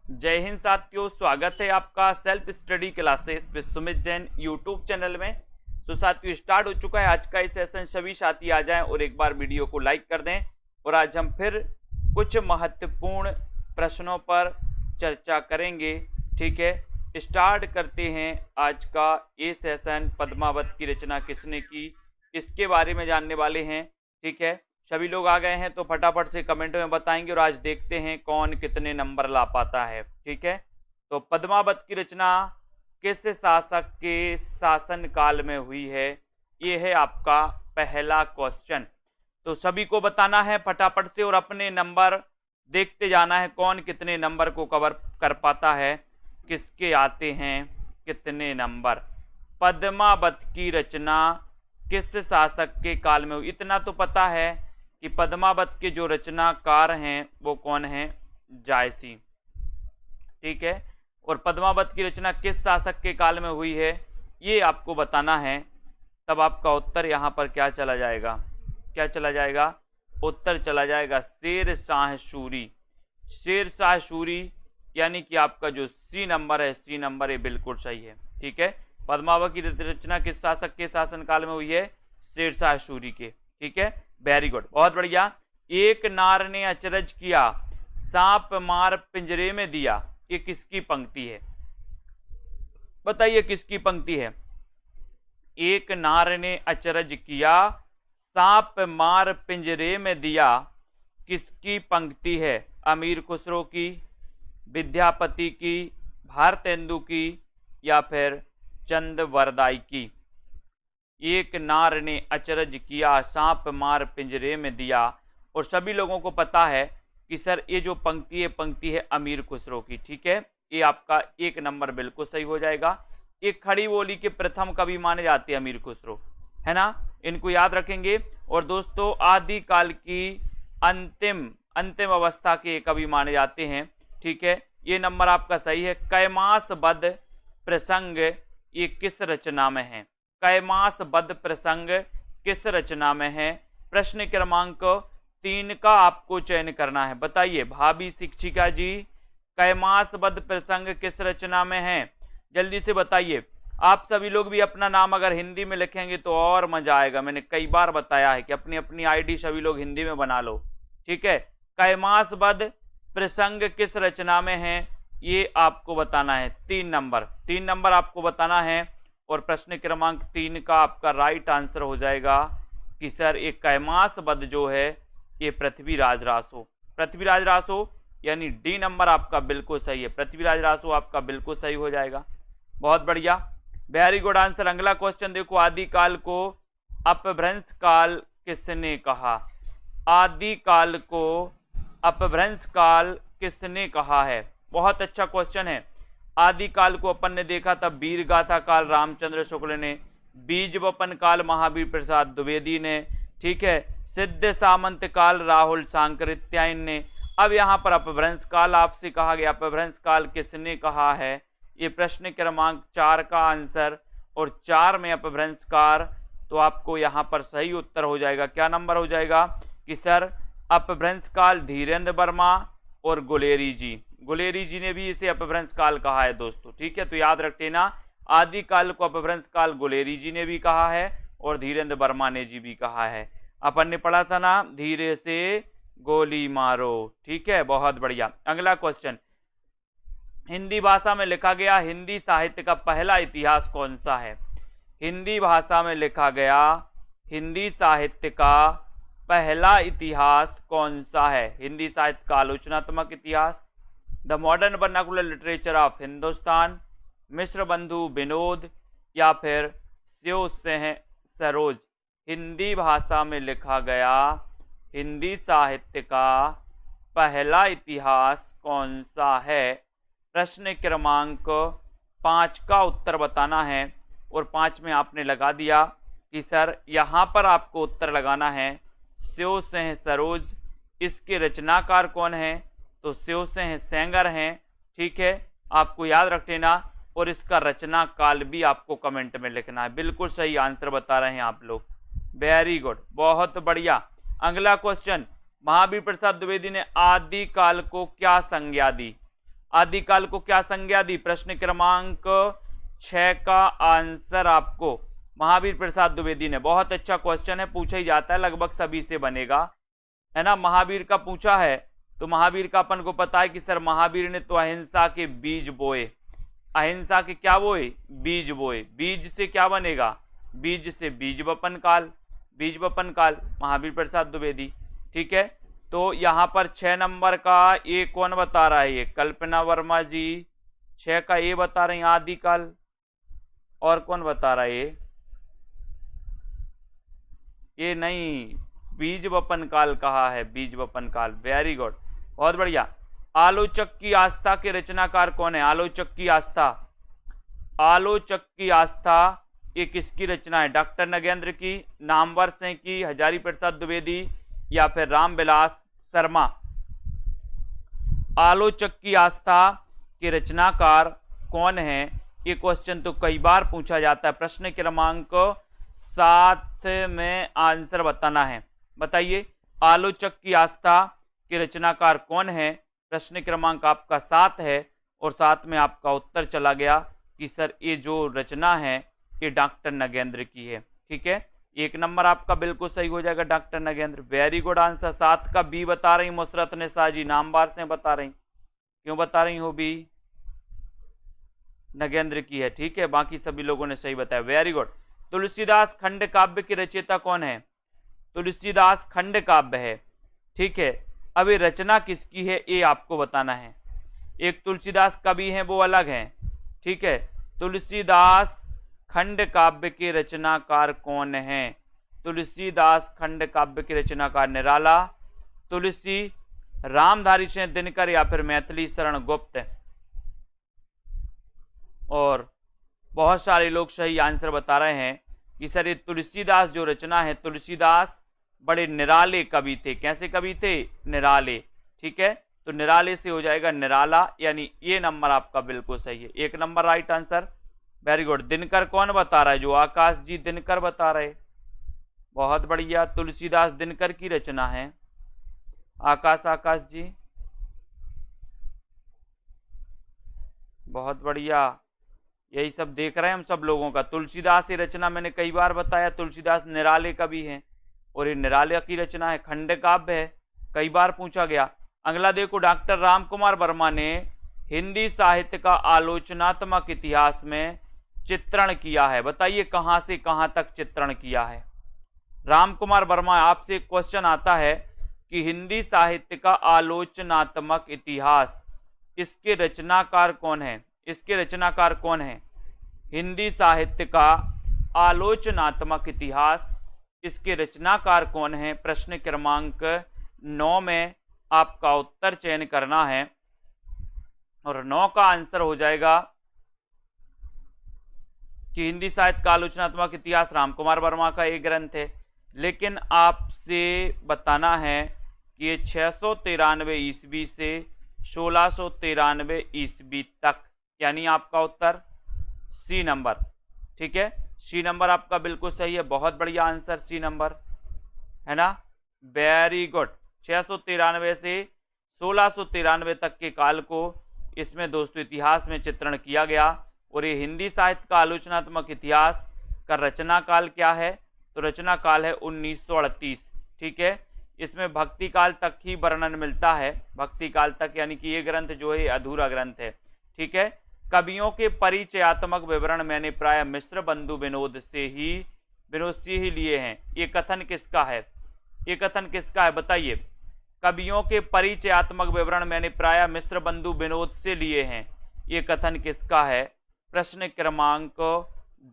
जय हिंद साथियों, स्वागत है आपका self study classes with Sumit Jain YouTube channel में। साथियों, स्टार्ट हो चुका है आज का ये सेशन। सभी साथी आ जाएं और एक बार वीडियो को लाइक कर दें। और आज हम फिर कुछ महत्वपूर्ण प्रश्नों पर चर्चा करेंगे। ठीक है, स्टार्ट करते हैं आज का ये सेशन। पद्मावत की रचना किसने की, इसके बारे में जानने वाले हैं। ठीक है, सभी लोग आ गए हैं तो फटाफट से कमेंट में बताएंगे और आज देखते हैं कौन कितने नंबर ला पाता है। ठीक है, तो पद्मावत की रचना किस शासक के शासन काल में हुई है, ये है आपका पहला क्वेश्चन। तो सभी को बताना है फटाफट से और अपने नंबर देखते जाना है कौन कितने नंबर को कवर कर पाता है, किसके आते हैं कितने नंबर। पद्मावत की रचना किस शासक के काल में हुई, इतना तो पता है कि पद्मावत के जो रचनाकार हैं वो कौन हैं, जायसी। ठीक है, और पद्मावत की रचना किस शासक के काल में हुई है ये आपको बताना है। तब आपका उत्तर यहाँ पर क्या चला जाएगा, क्या चला जाएगा, उत्तर चला जाएगा शेर शाह सूरी। शेर शाह सूरी यानी कि आपका जो सी नंबर है, सी नंबर ये बिल्कुल सही है। ठीक है, पद्मावत की रचना किस शासक के शासनकाल में हुई है, शेर शाह सूरी के। ठीक है, वेरी गुड, बहुत बढ़िया। एक नार ने अचरज किया, सांप मार पिंजरे में दिया, ये किसकी पंक्ति है, बताइए किसकी पंक्ति है। एक नार ने अचरज किया, सांप मार पिंजरे में दिया, किसकी पंक्ति है। अमीर खुसरो की, विद्यापति की, भारतेंदु की, या फिर चंद वरदाई की। एक नार ने अचरज किया, सांप मार पिंजरे में दिया। और सभी लोगों को पता है कि सर ये जो पंक्ति है अमीर खुसरो की। ठीक है, ये आपका एक नंबर बिल्कुल सही हो जाएगा। ये खड़ी बोली के प्रथम कवि माने जाते हैं अमीर खुसरो, है ना, इनको याद रखेंगे। और दोस्तों आदिकाल की अंतिम अवस्था के कवि माने जाते हैं। ठीक है, ये नंबर आपका सही है। कैमास बद प्रसंग ये किस रचना में है, कैमास बद प्रसंग किस रचना में है। प्रश्न क्रमांक 3 का आपको चयन करना है। बताइए भाभी शिक्षिका जी, कैमास बद प्रसंग किस रचना में है, जल्दी से बताइए। आप सभी लोग भी अपना नाम अगर हिंदी में लिखेंगे तो और मजा आएगा। मैंने कई बार बताया है कि अपनी अपनी आईडी सभी लोग हिंदी में बना लो। ठीक है, कैमास बद प्रसंग किस रचना में है ये आपको बताना है। 3 नंबर आपको बताना है। और प्रश्न क्रमांक 3 का आपका राइट आंसर हो जाएगा कि सर एक कैमास बद जो है ये पृथ्वीराज रासो, पृथ्वीराज रासो यानी डी नंबर आपका बिल्कुल सही है। पृथ्वीराज रासो आपका बिल्कुल सही हो जाएगा, बहुत बढ़िया, वेरी गुड आंसर। अगला क्वेश्चन देखो, आदिकाल को अपभ्रंश काल किसने कहा, आदिकाल को अपभ्रंश काल किसने कहा है। बहुत अच्छा क्वेश्चन है। आदिकाल को अपन ने देखा था वीर गाथा काल रामचंद्र शुक्ल ने, बीज वपन काल महावीर प्रसाद द्विवेदी ने, ठीक है, सिद्ध सामंत काल राहुल सांकृत्यायन ने। अब यहाँ पर अपभ्रंश काल आपसे कहा गया, अपभ्रंश काल किसने कहा है, ये प्रश्न क्रमांक 4 का आंसर। और 4 में अपभ्रंश काल, तो आपको यहाँ पर सही उत्तर हो जाएगा, क्या नंबर हो जाएगा कि सर अपभ्रंश काल धीरेन्द्र वर्मा और गुलेरी जी ने भी इसे अपभ्रंश काल कहा है दोस्तों। ठीक है, तो याद रख लेना, आदिकाल को अपभ्रंश काल गुलेरी जी ने भी कहा है और धीरेन्द्र वर्मा ने जी भी कहा है। अपन ने पढ़ा था ना, धीरे से गोली मारो। ठीक है, बहुत बढ़िया। अगला क्वेश्चन, हिंदी भाषा में लिखा गया हिंदी साहित्य का पहला इतिहास कौन सा है। हिंदी भाषा में लिखा गया हिंदी साहित्य का पहला इतिहास कौन सा है। हिंदी साहित्य का आलोचनात्मक इतिहास, the modern vernacular literature of Hindustan, Mishra Bandhu Vinod, या फिर स्यो सिंह सरोज। हिंदी भाषा में लिखा गया हिंदी साहित्य का पहला इतिहास कौन सा है। प्रश्न क्रमांक 5 का उत्तर बताना है। और 5 में आपने लगा दिया कि सर यहाँ पर आपको उत्तर लगाना है स्यो सिंह सरोज। इसके रचनाकार कौन है, तो स्यो सिंह सेंगर हैं। ठीक है, आपको याद रख लेना। और इसका रचना काल भी आपको कमेंट में लिखना है। बिल्कुल सही आंसर बता रहे हैं आप लोग, वेरी गुड, बहुत बढ़िया। अगला क्वेश्चन, महावीर प्रसाद द्विवेदी ने आदिकाल को क्या संज्ञा दी। आदिकाल को क्या संज्ञा दी? प्रश्न क्रमांक 6 का आंसर आपको महावीर प्रसाद द्विवेदी ने। बहुत अच्छा क्वेश्चन है, पूछा ही जाता है, लगभग सभी से बनेगा, है ना। महावीर का पूछा है तो महावीर का अपन को पता है कि सर महावीर ने तो अहिंसा के बीज बोए। अहिंसा के क्या बोए? बीज बोए। बीज से क्या बनेगा? बीज से बीज वपन काल। बीज वपन काल महावीर प्रसाद द्विवेदी। ठीक है, तो यहां पर 6 नंबर का ए कौन बता रहा है? ये कल्पना वर्मा जी 6 का ए बता रहे हैं आदिकाल। और कौन बता रहा है? ये नहीं, बीज वपन काल कहा है, बीज वपन काल। वेरी गुड, बहुत बढ़िया। आलोचक की आस्था के रचनाकार कौन है? आलोचक की आस्था, आलोचक की आस्था ये किसकी रचना है? डॉक्टर नगेंद्र की, नामवर सिंह की, हजारी प्रसाद द्विवेदी या फिर रामविलास शर्मा? आलोचक की आस्था के रचनाकार कौन है? ये क्वेश्चन तो कई बार पूछा जाता है। प्रश्न क्रमांक 7 में आंसर बताना है। बताइए, आलोचक की आस्था के रचनाकार कौन है? प्रश्न क्रमांक आपका 7 है और 7 में आपका उत्तर चला गया कि सर ये जो रचना है ये डॉक्टर नगेंद्र की है। ठीक है, 1 नंबर आपका बिल्कुल सही हो जाएगा, doctor Nagendra. Very good answer. 7 का बी बता रही मुसरत निसा जी, नामवार से बता रही। क्यों बता रही हो? बी नगेंद्र की है। ठीक है, बाकी सभी लोगों ने सही बताया। Very good. तुलसीदास खंड काव्य के रचयिता कौन है? तुलसीदास खंड काव्य है। ठीक है, अभी रचना किसकी है ये आपको बताना है। एक तुलसीदास कवि हैं, वो अलग हैं। ठीक है, तुलसीदास खंड काव्य के रचनाकार कौन है? तुलसीदास खंड काव्य के रचनाकार निराला, तुलसी, रामधारी सिंह दिनकर या फिर मैथिली शरण गुप्त। और बहुत सारे लोग सही आंसर बता रहे हैं कि सर ये तुलसीदास जो रचना है, तुलसीदास बड़े निराले कवि थे। कैसे कवि थे? निराले। ठीक है, तो निराले से हो जाएगा निराला, यानी ये नंबर आपका बिल्कुल सही है। 1 number right answer. Very good. Dinkar कौन बता रहा है? जो आकाश जी दिनकर बता रहे। बहुत बढ़िया, तुलसीदास दिनकर की रचना है। आकाश जी बहुत बढ़िया, यही सब देख रहे हैं हम सब लोगों का। तुलसीदास की रचना मैंने कई बार बताया, तुलसीदास निराले कवि हैं और ये निराले की रचना है, खंड काव्य है, कई बार पूछा गया। अगला देखो, डॉक्टर रामकुमार वर्मा ने हिंदी साहित्य का आलोचनात्मक इतिहास में चित्रण किया है। बताइए कहां से कहां तक चित्रण किया है? रामकुमार वर्मा, आपसे क्वेश्चन आता है कि हिंदी साहित्य का आलोचनात्मक इतिहास, इसके रचनाकार कौन है? इसके रचनाकार कौन है? हिंदी साहित्य का आलोचनात्मक इतिहास, इसके रचनाकार कौन है? प्रश्न क्रमांक 9 में आपका उत्तर चयन करना है और 9 का आंसर हो जाएगा कि हिंदी साहित्य का आलोचनात्मक इतिहास रामकुमार वर्मा का एक ग्रंथ है। लेकिन आपसे बताना है कि ये 693 ईस्वी से 1693 ईस्वी तक, यानी आपका उत्तर सी नंबर। ठीक है, सी नंबर आपका बिल्कुल सही है। बहुत बढ़िया आंसर, सी नंबर, है ना। Very good. 693 से 1693 तक के काल को इसमें दोस्तों इतिहास में चित्रण किया गया। और ये हिंदी साहित्य का आलोचनात्मक इतिहास का रचना काल क्या है? तो रचना काल है 1938। ठीक है, इसमें भक्ति काल तक ही वर्णन मिलता है, भक्ति काल तक, यानी कि ये ग्रंथ जो है अधूरा ग्रंथ है। ठीक है, कवियों के परिचयात्मक विवरण मैंने प्राय मिश्र बंधु विनोद से ही लिए हैं। ये कथन किसका है? ये कथन किसका है बताइए? कवियों के परिचयात्मक विवरण मैंने प्राय मिश्र बंधु विनोद से लिए हैं, ये कथन किसका है? प्रश्न क्रमांक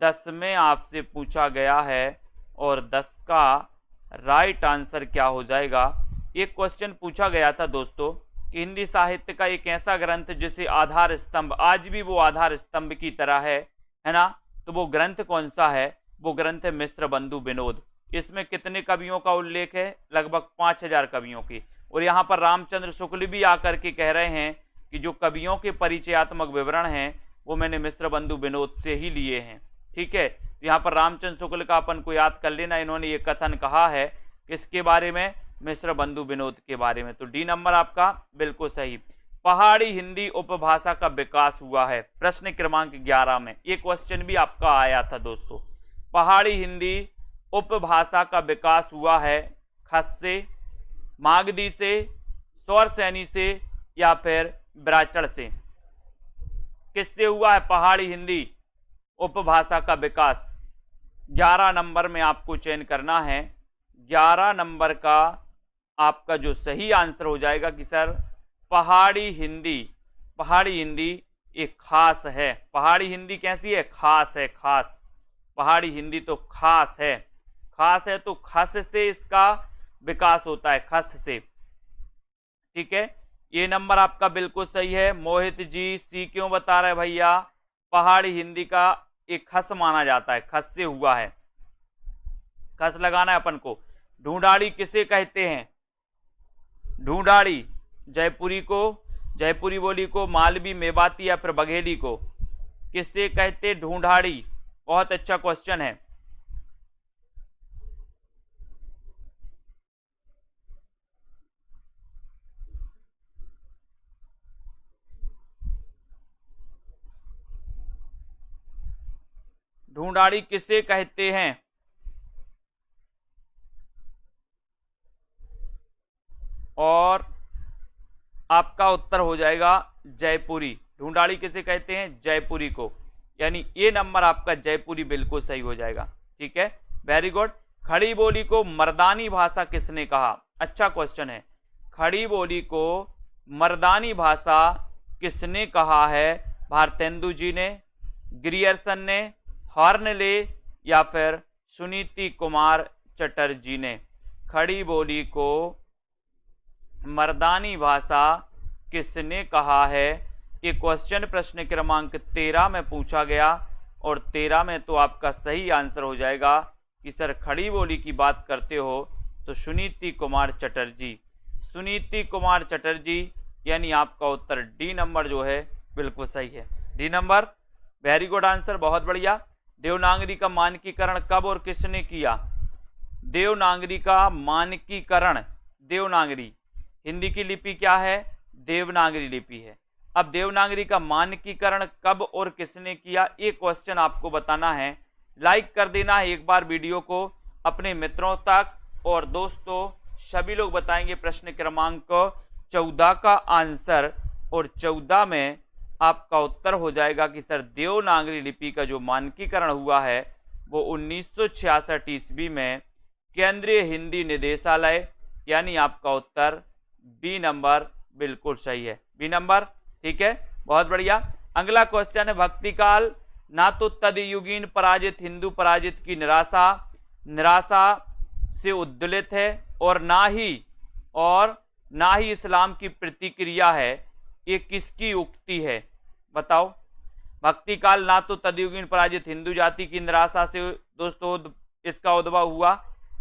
10 में आपसे पूछा गया है और 10 का राइट आंसर क्या हो जाएगा? एक क्वेश्चन पूछा गया था दोस्तों कि हिंदी साहित्य का एक ऐसा ग्रंथ जिसे आधार स्तंभ, आज भी वो आधार स्तंभ की तरह है ना, तो वो ग्रंथ कौन सा है? वो ग्रंथ है मिश्र बंधु विनोद। इसमें कितने कवियों का उल्लेख है? लगभग 5000 कवियों की। और यहाँ पर रामचंद्र शुक्ल भी आकर के कह रहे हैं कि जो कवियों के परिचयात्मक विवरण हैं वो मैंने मिश्र बंधु विनोद से ही लिए हैं। ठीक है, तो यहाँ पर रामचंद्र शुक्ल का अपन को याद कर लेना, इन्होंने ये कथन कहा है किसके बारे में? मिश्र बंधु विनोद के बारे में। तो डी नंबर आपका बिल्कुल सही। पहाड़ी हिंदी उपभाषा का विकास हुआ है? प्रश्न क्रमांक 11 में ये क्वेश्चन भी आपका आया था दोस्तों। पहाड़ी हिंदी उपभाषा का विकास हुआ है खस से, मागधी से, स्वर सैनी से या फिर ब्राचड़ से? किससे हुआ है पहाड़ी हिंदी उपभाषा का विकास? 11 नंबर में आपको चयन करना है। 11 नंबर का आपका जो सही आंसर हो जाएगा कि सर पहाड़ी हिंदी एक खास है। पहाड़ी हिंदी कैसी है? खास है, खास। पहाड़ी हिंदी तो खास है, खास है तो खस से इसका विकास होता है, खस से। ठीक है, ये नंबर आपका बिल्कुल सही है। मोहित जी सी क्यों बता रहे भैया? पहाड़ी हिंदी का एक खस माना जाता है, खस से हुआ है। खस लगाना है अपन को। ढूंढाड़ी किसे कहते हैं? ढूंढाड़ी जयपुरी को, जयपुरी बोली को, मालवी, मेवाती या फिर बघेली को किसे कहते? ढूंढाड़ी। बहुत अच्छा क्वेश्चन है। ढूंढाड़ी किसे कहते हैं? और आपका उत्तर हो जाएगा जयपुरी। ढूंढाड़ी किसे कहते हैं? जयपुरी को। यानी ये नंबर आपका जयपुरी बिल्कुल सही हो जाएगा। ठीक है, वेरी गुड। खड़ी बोली को मर्दानी भाषा किसने कहा? अच्छा क्वेश्चन है। खड़ी बोली को मर्दानी भाषा किसने कहा है? भारतेंदु जी ने, ग्रियर्सन ने, हॉर्नले या फिर सुनीति कुमार चटर्जी ने? खड़ी बोली को मर्दानी भाषा किसने कहा है? ये क्वेश्चन प्रश्न क्रमांक 13 में पूछा गया और 13 में तो आपका सही आंसर हो जाएगा कि सर खड़ी बोली की बात करते हो तो सुनीति कुमार चटर्जी। सुनीति कुमार चटर्जी, यानी आपका उत्तर डी नंबर जो है बिल्कुल सही है। D number, very good answer, बहुत बढ़िया। देवनागरी का मानकीकरण कब और किसने किया? देवनागरी का मानकीकरण, देवनागरी हिंदी की लिपि क्या है? देवनागरी लिपि है। अब देवनागरी का मानकीकरण कब और किसने किया, ये क्वेश्चन आपको बताना है। लाइक कर देना है एक बार वीडियो को अपने मित्रों तक, और दोस्तों सभी लोग बताएंगे प्रश्न क्रमांक 14 का आंसर, और 14 में आपका उत्तर हो जाएगा कि सर देवनागरी लिपि का जो मानकीकरण हुआ है वो 1966 ईस्वी में केंद्रीय हिंदी निदेशालय, यानी आपका उत्तर बी नंबर बिल्कुल सही है। बी नंबर, ठीक है, बहुत बढ़िया। अगला क्वेश्चन है, भक्ति काल ना तो तदयुगीन पराजित हिंदू पराजित की निराशा से उद्दुलित है और ना ही इस्लाम की प्रतिक्रिया है, ये किसकी उक्ति है? बताओ। भक्ति काल ना तो तदयुगीन पराजित हिंदू जाति की निराशा से दोस्तों इसका उद्भव हुआ,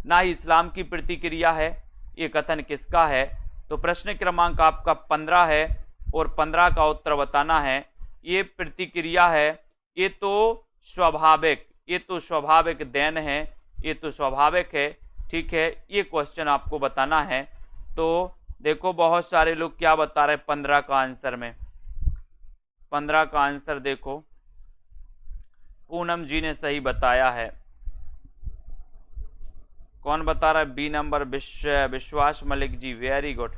ना ही इस्लाम की प्रतिक्रिया है, ये कथन किसका है? तो प्रश्न क्रमांक आपका 15 है और 15 का उत्तर बताना है। ये प्रतिक्रिया है, ये तो स्वाभाविक देन है, ये तो स्वाभाविक है। ठीक है, ये क्वेश्चन आपको बताना है। तो देखो बहुत सारे लोग क्या बता रहे हैं 15 का आंसर में। 15 का आंसर देखो, पूनम जी ने सही बताया है। कौन बता रहा है? बी नंबर विश्वास मलिक जी, वेरी गुड।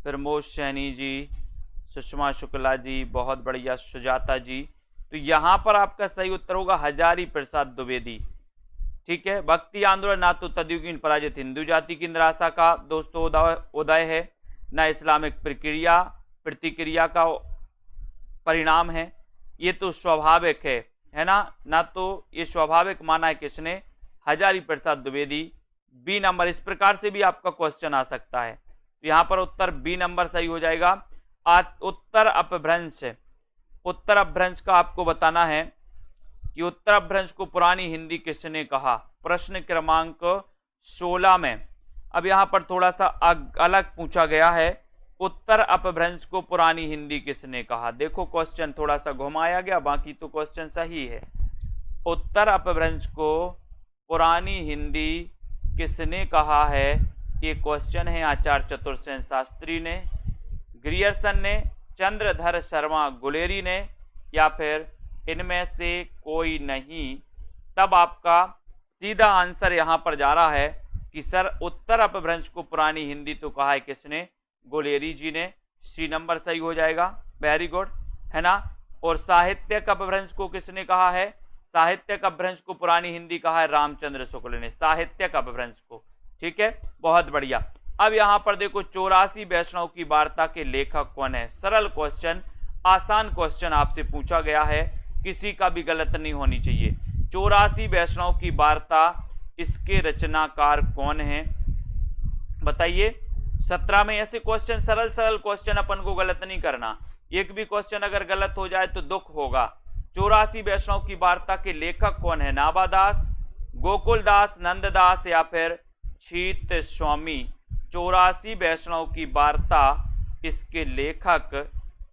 प्रमोद सैनी जी, सुषमा शुक्ला जी, बहुत बढ़िया। सुजाता जी, तो यहाँ पर आपका सही उत्तर होगा हजारी प्रसाद द्विवेदी। ठीक है, भक्ति आंदोलन ना तो तदयुगीन पराजित हिंदू जाति की निराशा का दोस्तों उदय है, ना इस्लामिक प्रतिक्रिया का परिणाम है, ये तो स्वाभाविक है ना तो ये स्वाभाविक माना है किसने? हजारी प्रसाद द्विवेदी। बी नंबर, इस प्रकार से भी आपका क्वेश्चन आ सकता है। तो यहाँ पर उत्तर बी नंबर सही हो जाएगा। उत्तर अपभ्रंश का आपको बताना है कि उत्तर अपभ्रंश को पुरानी हिंदी किसने कहा? प्रश्न क्रमांक 16 में। अब यहाँ पर थोड़ा सा अलग पूछा गया है, उत्तर अपभ्रंश को पुरानी हिंदी किसने कहा? देखो क्वेश्चन थोड़ा सा घुमाया गया, बाकी तो क्वेश्चन सही है। उत्तर अपभ्रंश को पुरानी हिंदी किसने कहा है? ये क्वेश्चन है आचार्य चतुर्सेन शास्त्री ने, ग्रियर्सन ने, चंद्रधर शर्मा गुलेरी ने, या फिर इनमें से कोई नहीं। तब आपका सीधा आंसर यहां पर जा रहा है कि सर उत्तर अपभ्रंश को पुरानी हिंदी तो कहा है किसने? गुलेरी जी ने। सी नंबर सही हो जाएगा। वेरी गुड, है ना। और साहित्यिक अपभ्रंश को किसने कहा है? साहित्यिक अपभ्रंश को पुरानी हिंदी कहा है रामचंद्र शुक्ल ने, साहित्यिक अपभ्रंश को। ठीक है, बहुत बढ़िया। अब यहां पर देखो 84 वैष्णव की वार्ता के लेखक कौन है? सरल क्वेश्चन, आसान क्वेश्चन आपसे पूछा गया है, किसी का भी गलत नहीं होनी चाहिए। 84 वैष्णव की वार्ता, इसके रचनाकार कौन है बताइए। 17 में ऐसे क्वेश्चन, सरल सरल क्वेश्चन, अपन को गलत नहीं करना। एक भी क्वेश्चन अगर गलत हो जाए तो दुख होगा। 84 वैष्णव की वार्ता के लेखक कौन है? नाभादास, गोकुलदास, नंददास, या फिर छीत स्वामी। 84 वैष्णव की वार्ता, इसके लेखक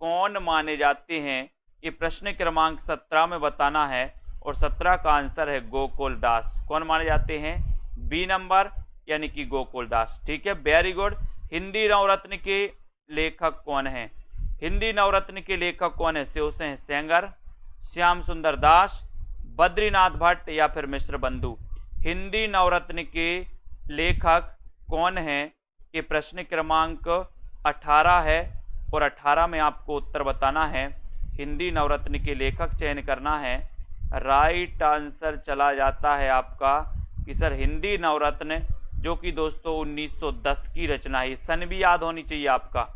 कौन माने जाते हैं? ये प्रश्न क्रमांक 17 में बताना है और 17 का आंसर है गोकुलदास। कौन माने जाते हैं? बी नंबर, यानी कि गोकुलदास। ठीक है, वेरी गुड। हिंदी नवरत्न के लेखक कौन है? हिंदी नवरत्न के लेखक कौन है? शिवसेन सेंगर, श्याम सुंदर दास, बद्रीनाथ भट्ट, या फिर मिश्र बंधु। हिंदी नवरत्न के लेखक कौन है? ये प्रश्न क्रमांक 18 है और 18 में आपको उत्तर बताना है। हिंदी नवरत्न के लेखक चयन करना है। राइट आंसर चला जाता है आपका कि सर हिंदी नवरत्न, जो कि दोस्तों 1910 की रचना है। सन भी याद होनी चाहिए आपका।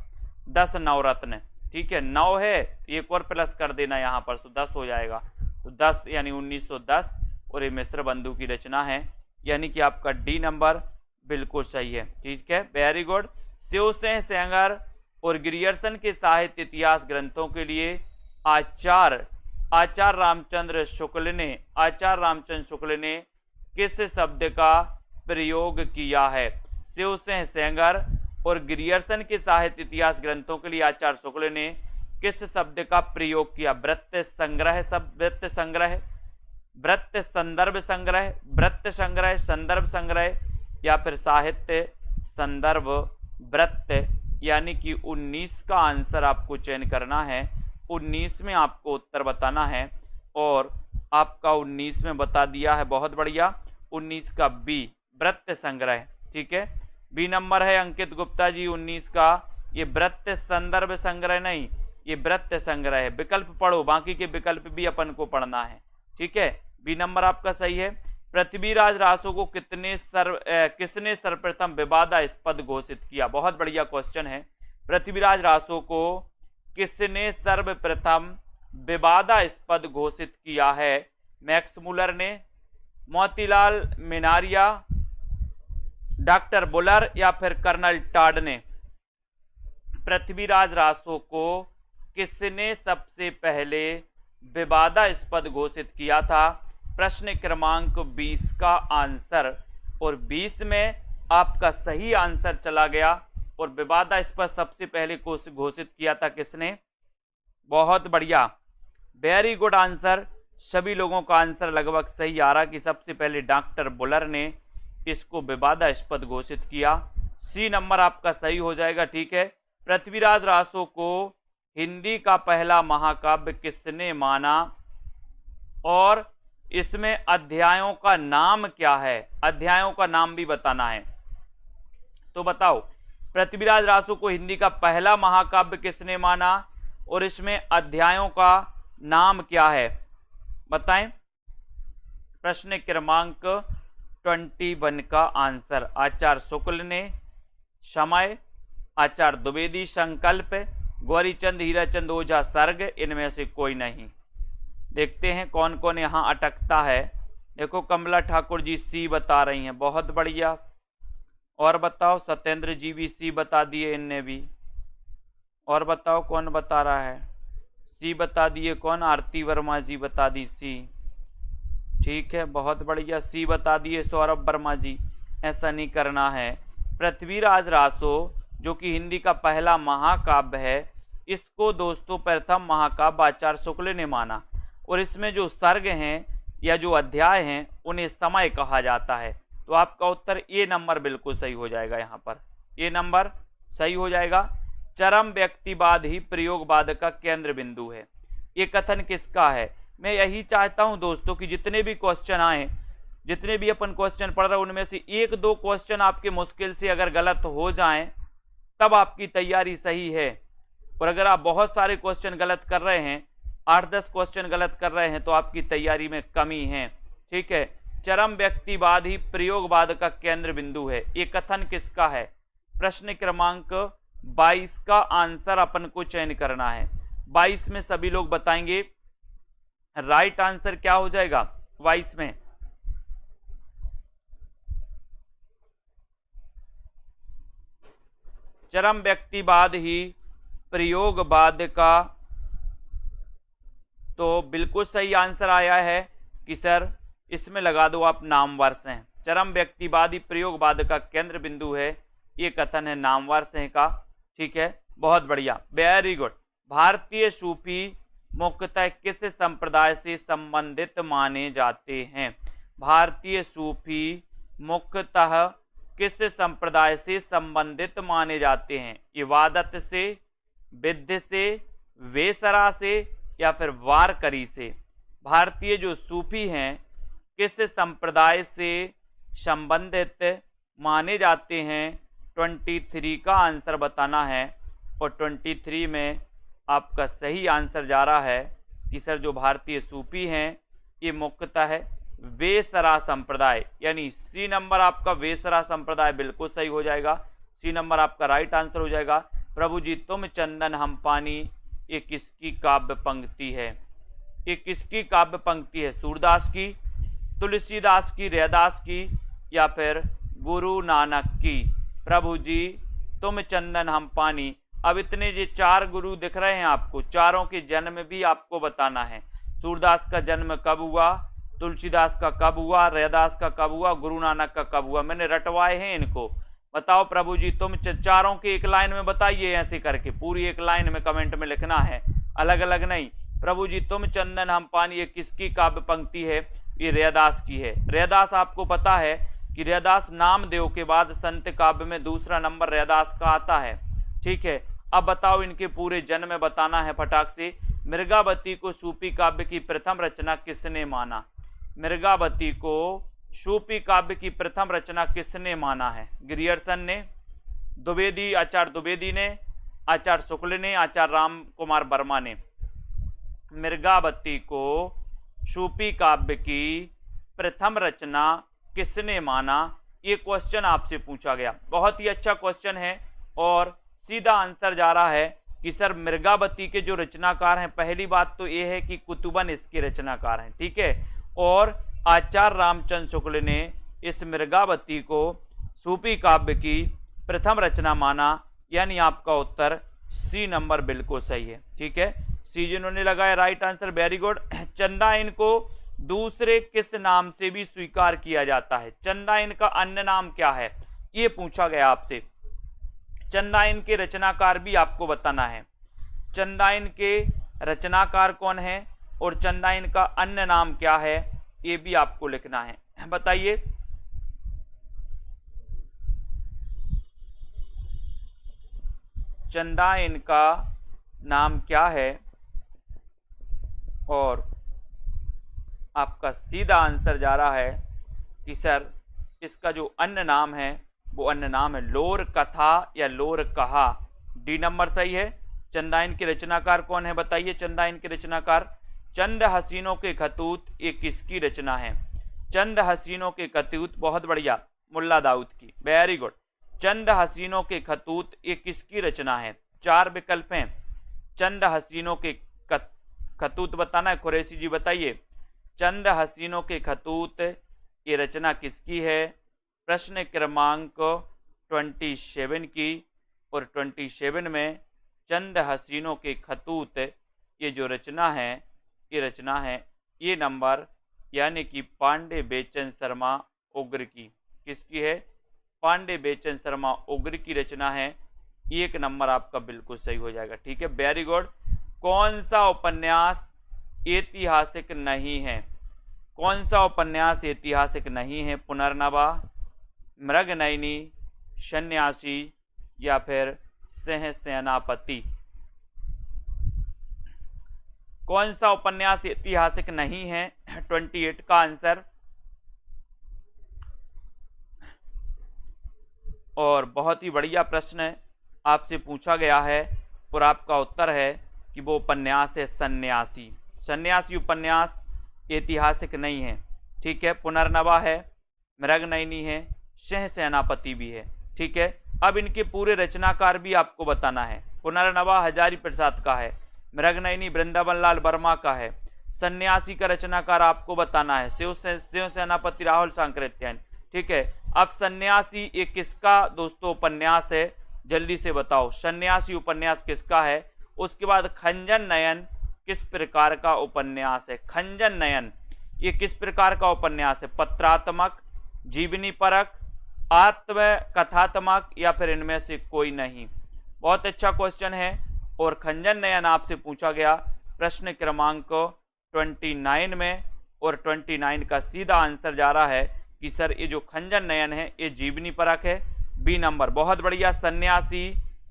10 नवरत्न, ठीक है, 9 है, एक और प्लस कर देना यहाँ पर, तो 10 हो जाएगा। तो 10 यानी 1910, और ये मिश्र बंधु की रचना है, यानी कि आपका डी नंबर बिल्कुल सही है। ठीक है, वेरी गुड। शिवसेन सेंगर और ग्रियर्सन के साहित्य इतिहास ग्रंथों के लिए आचार्य रामचंद्र शुक्ल ने किस शब्द का प्रयोग किया है? शिवसेन सेंगर और ग्रियर्सन के साहित्य इतिहास ग्रंथों के लिए आचार्य शुक्ल ने किस शब्द का प्रयोग किया? वृत्त संग्रह, वृत्त संग्रह, वृत्त संदर्भ संग्रह, वृत्त संग्रह, संदर्भ संग्रह, या फिर साहित्य संदर्भ वृत्त। यानी कि 19 का आंसर आपको चयन करना है। 19 में आपको उत्तर बताना है और आपका 19 में बता दिया है, बहुत बढ़िया। 19 का बी, वृत्त संग्रह। ठीक है, बी नंबर है अंकित गुप्ता जी 19 का। ये वृत्त संदर्भ संग्रह नहीं, ये वृत्त संग्रह है। विकल्प पढ़ो, बाकी के विकल्प भी अपन को पढ़ना है। ठीक है, बी नंबर आपका सही है। पृथ्वीराज रासो को किसने सर्वप्रथम विवादास्पद घोषित किया? बहुत बढ़िया क्वेश्चन है। पृथ्वीराज रासो को किसने सर्वप्रथम विवादास्पद घोषित किया है? मैक्स मुलर ने, मोतीलाल मिनारिया, डॉक्टर बुलर, या फिर कर्नल टॉड ने। पृथ्वीराज रासो को किसने सबसे पहले विवादास्पद घोषित किया था? प्रश्न क्रमांक 20 का आंसर, और 20 में आपका सही आंसर चला गया। और विवादास्पद सबसे पहले घोषित किया था किसने? बहुत बढ़िया, वेरी गुड आंसर। सभी लोगों का आंसर लगभग सही आ रहा कि सबसे पहले डॉक्टर बुलर ने इसको विवादास्पद घोषित किया। सी नंबर आपका सही हो जाएगा। ठीक है, पृथ्वीराज रासो को हिंदी का पहला महाकाव्य किसने माना? और इसमें अध्यायों का नाम क्या है? अध्यायों का नाम भी बताना है। तो बताओ, पृथ्वीराज रासो को हिंदी का पहला महाकाव्य किसने माना और इसमें अध्यायों का नाम क्या है? बताएं। प्रश्न क्रमांक 21 का आंसर आचार्य शुक्ल ने, समय, आचार्य द्विवेदी संकल्प, गौरीचंद हीराचंद ओझा सर्ग, इनमें से कोई नहीं। देखते हैं कौन कौन यहाँ अटकता है। देखो कमला ठाकुर जी सी बता रही हैं, बहुत बढ़िया। और बताओ, सत्येंद्र जी भी सी बता दिए, इनने भी। और बताओ कौन बता रहा है? सी बता दिए कौन? आरती वर्मा जी बता दी सी। ठीक है, बहुत बढ़िया, सी बता दिए सौरभ वर्मा जी। ऐसा नहीं करना है। पृथ्वीराज रासो जो कि हिंदी का पहला महाकाव्य है, इसको दोस्तों प्रथम महाकाव्य आचार्य शुक्ल ने माना। और इसमें जो सर्ग हैं या जो अध्याय हैं उन्हें समय कहा जाता है। तो आपका उत्तर ए नंबर बिल्कुल सही हो जाएगा। यहाँ पर ए नंबर सही हो जाएगा। चरम व्यक्तिवाद ही प्रयोगवाद का केंद्र बिंदु है। ये कथन किसका है? मैं यही चाहता हूं दोस्तों कि जितने भी क्वेश्चन आए, जितने भी अपन क्वेश्चन पढ़ रहे हैं, उनमें से एक दो क्वेश्चन आपके मुश्किल से अगर गलत हो जाएं तब आपकी तैयारी सही है। और अगर आप बहुत सारे क्वेश्चन गलत कर रहे हैं, 8-10 क्वेश्चन गलत कर रहे हैं, तो आपकी तैयारी में कमी है। ठीक है, चरम व्यक्तिवाद ही प्रयोगवाद का केंद्र बिंदु है। ये कथन किसका है? प्रश्न क्रमांक 22 का आंसर अपन को चयन करना है। 22 में सभी लोग बताएंगे राइट आंसर क्या हो जाएगा। 22 में चरम व्यक्तिवाद ही प्रयोगवाद का, तो बिल्कुल सही आंसर आया है कि सर इसमें लगा दो आप नामवर से। चरम व्यक्तिवादी प्रयोगवाद का केंद्र बिंदु है, ये कथन है नामवर से का। ठीक है, बहुत बढ़िया, वेरी गुड। भारतीय सूफी मुख्यतः किस संप्रदाय से संबंधित माने जाते हैं? भारतीय सूफी मुख्यतः किस संप्रदाय से संबंधित माने जाते हैं? इबादत से, विद्य से, वेसरा से, या फिर वारकरी से? भारतीय जो सूफी हैं किस संप्रदाय से संबंधित माने जाते हैं? 23 का आंसर बताना है। और 23 में आपका सही आंसर जा रहा है कि सर जो भारतीय सूफी हैं ये मुख्यतः है वेसरा संप्रदाय, यानी सी नंबर आपका वेसरा संप्रदाय बिल्कुल सही हो जाएगा। सी नंबर आपका राइट आंसर हो जाएगा। प्रभु जी तुम चंदन हम पानी, ये किसकी काव्य पंक्ति है? ये किसकी काव्य पंक्ति है? सूरदास की, तुलसीदास की, रैदास की, या फिर गुरु नानक की? प्रभु जी तुम चंदन हम पानी। अब इतने ये 4 गुरु दिख रहे हैं आपको, चारों के जन्म भी आपको बताना है। सूरदास का जन्म कब हुआ, तुलसीदास का कब हुआ, रैदास का कब हुआ, गुरु नानक का कब हुआ? मैंने रटवाए हैं इनको। बताओ प्रभु जी तुम चारों के एक लाइन में बताइए, ऐसे करके पूरी एक लाइन में कमेंट में लिखना है, अलग अलग नहीं। प्रभु जी तुम चंदन हम पानी, ये किसकी काव्य पंक्ति है? ये रैदास की है। रैदास आपको पता है कि रैदास नामदेव के बाद संत काव्य में दूसरा नंबर रैदास का आता है। ठीक है, अब बताओ इनके पूरे जन्म बताना है फटाक से। मृगावती को सूफी काव्य की प्रथम रचना किसने माना? मृगावती को सूफी काव्य की प्रथम रचना किसने माना है? ग्रियर्सन ने, द्विवेदी, आचार्य द्विवेदी ने, आचार्य शुक्ल ने, आचार्य राम कुमार वर्मा ने। मृगावती को सूफी काव्य की प्रथम रचना किसने माना? ये क्वेश्चन आपसे पूछा गया, बहुत ही अच्छा क्वेश्चन है। और सीधा आंसर जा रहा है कि सर मृगावती के जो रचनाकार हैं, पहली बात तो ये है कि कुतुबन इसके रचनाकार हैं। ठीक है, और आचार्य रामचंद्र शुक्ल ने इस मृगावती को सूफी काव्य की प्रथम रचना माना, यानी आपका उत्तर सी नंबर बिल्कुल सही है। ठीक है, सी जिन्होंने लगाया राइट आंसर, वेरी गुड। चंदाइन को दूसरे किस नाम से भी स्वीकार किया जाता है? चंदाइन का अन्य नाम क्या है? ये पूछा गया आपसे। चंदाइन के रचनाकार भी आपको बताना है। चंदाइन के रचनाकार कौन है और चंदाइन का अन्य नाम क्या है, ये भी आपको लिखना है। बताइए। चंदाइन का नाम क्या है? और आपका सीधा आंसर जा रहा है कि सर इसका जो अन्य नाम है वो अन्य नाम है लोर कथा या लोर कहा। डी नंबर सही है। चंदाइन के रचनाकार कौन है बताइए? चंदाइन के रचनाकार चंद हसीनों के खतूत, ये किसकी रचना है? चंद हसीनों के खतूत, बहुत बढ़िया, मुल्ला दाऊद की, वेरी गुड। चंद हसीनों के खतूत ये किसकी रचना है? 4 विकल्प हैं। चंद हसीनों के खतूत बताना है। कुरैशी जी बताइए, चंद हसीनों के खतूत ये रचना किसकी है? प्रश्न क्रमांक 27 की। और 27 में चंद हसीनों के खतूत ये जो रचना है, ये रचना है ये नंबर यानी कि पांडे बेचन शर्मा उग्र की। किसकी है? पांडे बेचन शर्मा उग्र की रचना है। 1 नंबर आपका बिल्कुल सही हो जाएगा। ठीक है, वेरी गुड। कौन सा उपन्यास ऐतिहासिक नहीं है? कौन सा उपन्यास ऐतिहासिक नहीं है? पुनर्नवा, मृगनयनी, सन्यासी, या फिर सिंह सेनापति। कौन सा उपन्यास ऐतिहासिक नहीं है? 28 का आंसर। और बहुत ही बढ़िया प्रश्न आपसे पूछा गया है और आपका उत्तर है कि वो उपन्यास है सन्यासी। सन्यासी उपन्यास ऐतिहासिक नहीं है, ठीक है। पुनर्नवा है, मृगनयनी है, सिंह सेनापति भी है, ठीक है। अब इनके पूरे रचनाकार भी आपको बताना है। पुनर्नवा हजारी प्रसाद का है, मृगनयनी वृंदावन लाल वर्मा का है, सन्यासी का रचनाकार आपको बताना है शिव सेनापति राहुल सांकृत्यायन, ठीक है। अब सन्यासी ये किसका दोस्तों उपन्यास है, जल्दी से बताओ सन्यासी उपन्यास किसका है। उसके बाद खंजन नयन किस प्रकार का उपन्यास है? खंजन नयन ये किस प्रकार का उपन्यास है? पत्रात्मक, जीवनी परक, आत्मकथात्मक या फिर इनमें से कोई नहीं? बहुत अच्छा क्वेश्चन है और खंजन नयन आपसे पूछा गया प्रश्न क्रमांक 29 में, और 29 का सीधा आंसर जा रहा है कि सर ये जो खंजन नयन है ये जीवनी परक है, बी नंबर। बहुत बढ़िया। सन्यासी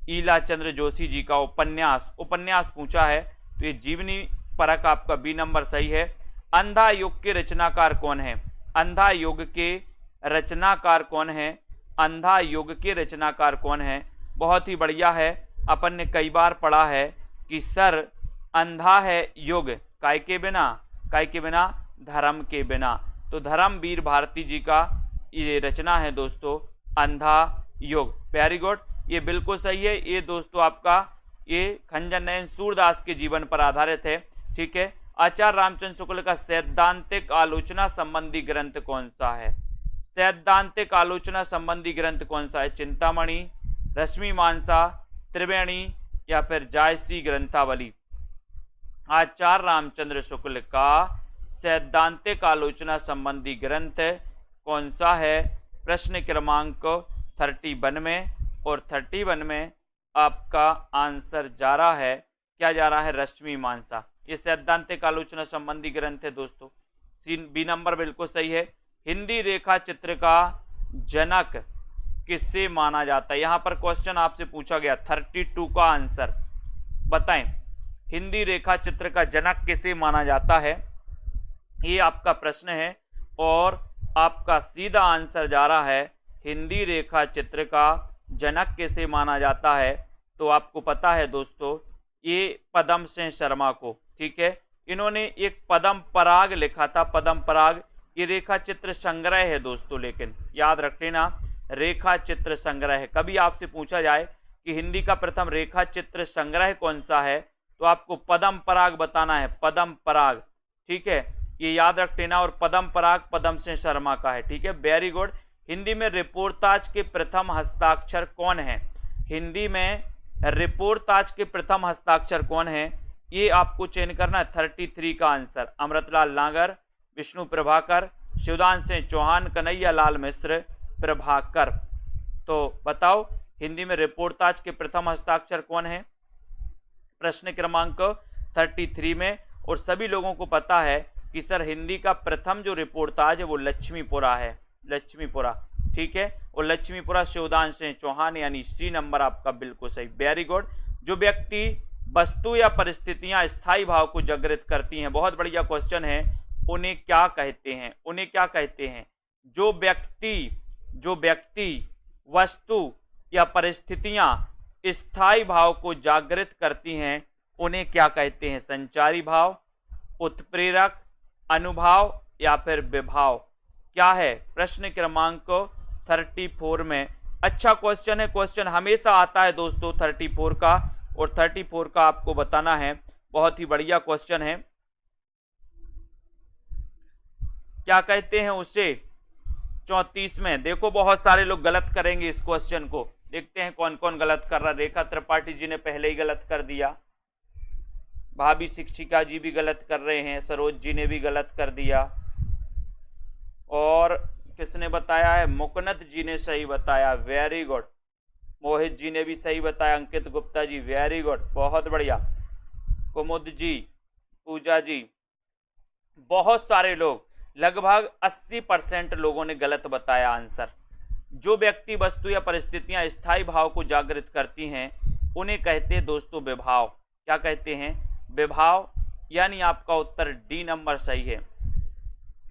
ईला चंद्र जोशी जी का उपन्यास पूछा है तो ये जीवनी परक आपका बी नंबर सही है। अंधा युग के रचनाकार कौन है? अंधा युग के रचनाकार कौन है? अंधा युग के रचनाकार कौन है? बहुत ही बढ़िया है। अपन ने कई बार पढ़ा है कि सर अंधा है युग काय के बिना? काय के बिना? धर्म के बिना। तो धर्मवीर भारती जी का ये रचना है दोस्तों अंधा युग। वेरी गुड, ये बिल्कुल सही है। ये दोस्तों आपका ये खंजन नयन सूरदास के जीवन पर आधारित है, ठीक है। आचार्य रामचंद्र शुक्ल का सैद्धांतिक आलोचना संबंधी ग्रंथ कौन सा है? सैद्धांतिक आलोचना संबंधी ग्रंथ कौन सा है? चिंतामणि, रश्मि मानसा, त्रिवेणी या फिर जायसी ग्रंथावली? आचार्य रामचंद्र शुक्ल का सैद्धांतिक आलोचना संबंधी ग्रंथ कौन सा है? प्रश्न क्रमांक 31 में, और 31 में आपका आंसर जा रहा है, क्या जा रहा है? रश्मि मानसा। ये सैद्धांतिक आलोचना संबंधी ग्रंथ है दोस्तों, बी नंबर बिल्कुल सही है। हिंदी रेखा चित्र का जनक किससे माना जाता है? यहां पर क्वेश्चन आपसे पूछा गया 32 का आंसर बताएं। हिंदी रेखा चित्र का जनक किसे माना जाता है? ये आपका प्रश्न है और आपका सीधा आंसर जा रहा है हिंदी रेखा चित्र का जनक किसे माना जाता है? तो आपको पता है दोस्तों ये पद्म सिंह शर्मा को, ठीक है। इन्होंने एक पद्म पराग लिखा था, पद्म पराग। ये रेखा चित्र संग्रह है दोस्तों, लेकिन याद रख लेना रेखा चित्र संग्रह है। कभी आपसे पूछा जाए कि हिंदी का प्रथम रेखा चित्र संग्रह कौन सा है तो आपको पद्म पराग बताना है, पद्म पराग, ठीक है। ये याद रख लेना। और पद्म पराग पद्म सिंह शर्मा का है, ठीक है। Very good. हिंदी में रिपोर्ताज के प्रथम हस्ताक्षर कौन है? हिंदी में रिपोर्ताज के प्रथम हस्ताक्षर कौन है? ये आपको चयन करना है। 33 का आंसर अमृतलाल नागर, विष्णु प्रभाकर, शिवदान सिंह चौहान, कन्हैया लाल मिश्र, प्रभाकर। तो बताओ हिंदी में रिपोर्ताज के प्रथम हस्ताक्षर कौन है? प्रश्न क्रमांक 33 में। और सभी लोगों को पता है कि सर हिंदी का प्रथम जो रिपोर्ताज है वो लक्ष्मीपुरा है, लक्ष्मीपुरा, ठीक है। और लक्ष्मीपुरा शिवदान सिंह चौहान, यानी सी नंबर आपका बिल्कुल सही। Very good. जो व्यक्ति वस्तु या परिस्थितियां स्थायी भाव को जागृत करती हैं, बहुत बढ़िया क्वेश्चन है, उन्हें क्या कहते हैं? उन्हें क्या कहते हैं? जो व्यक्ति वस्तु या परिस्थितियां स्थायी भाव को जागृत करती हैं उन्हें क्या कहते हैं? संचारी भाव, उत्प्रेरक, अनुभाव या फिर विभाव? क्या है? प्रश्न क्रमांक 34 में। अच्छा क्वेश्चन है, क्वेश्चन हमेशा आता है दोस्तों 34 का, और 34 का आपको बताना है। बहुत ही बढ़िया क्वेश्चन है। क्या कहते हैं उसे? 34 में। देखो बहुत सारे लोग गलत करेंगे इस क्वेश्चन को, देखते हैं कौन कौन गलत कर रहा। रेखा त्रिपाठी जी ने पहले ही गलत कर दिया, भाभी शिक्षिका जी भी गलत कर रहे हैं, सरोज जी ने भी गलत कर दिया, और किसने बताया है? मुकनद जी ने सही बताया, वेरी गुड। मोहित जी ने भी सही बताया, अंकित गुप्ता जी, वेरी गुड, बहुत बढ़िया। कुमुद जी, पूजा जी, बहुत सारे लोग, लगभग 80% लोगों ने गलत बताया आंसर। जो व्यक्ति वस्तु या परिस्थितियां स्थायी भाव को जागृत करती हैं उन्हें कहते हैं दोस्तों विभाव। क्या कहते हैं? विभाव। यानी आपका उत्तर डी नंबर सही है।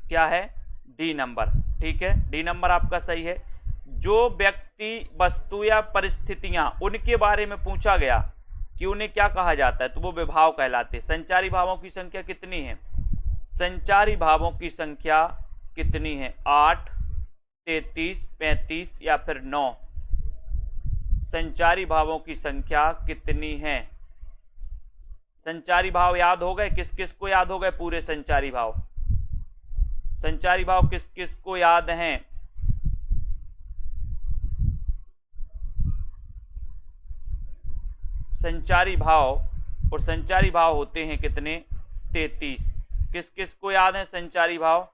क्या है? D number. ठीक है, डी नंबर आपका सही है। जो व्यक्ति, वस्तु या परिस्थितियां उनके बारे में पूछा गया कि उन्हें क्या कहा जाता है, तो वो विभाव कहलाते हैं। संचारी भावों की संख्या कितनी है? संचारी भावों की संख्या कितनी है? 8, 33, 35 या फिर 9? संचारी भावों की संख्या कितनी है? संचारी भाव याद हो गए? किस किस को याद हो गए पूरे संचारी भाव? संचारी भाव किस किस को याद हैं? संचारी भाव, और संचारी भाव होते हैं कितने? 33। किस किस को याद है संचारी भाव?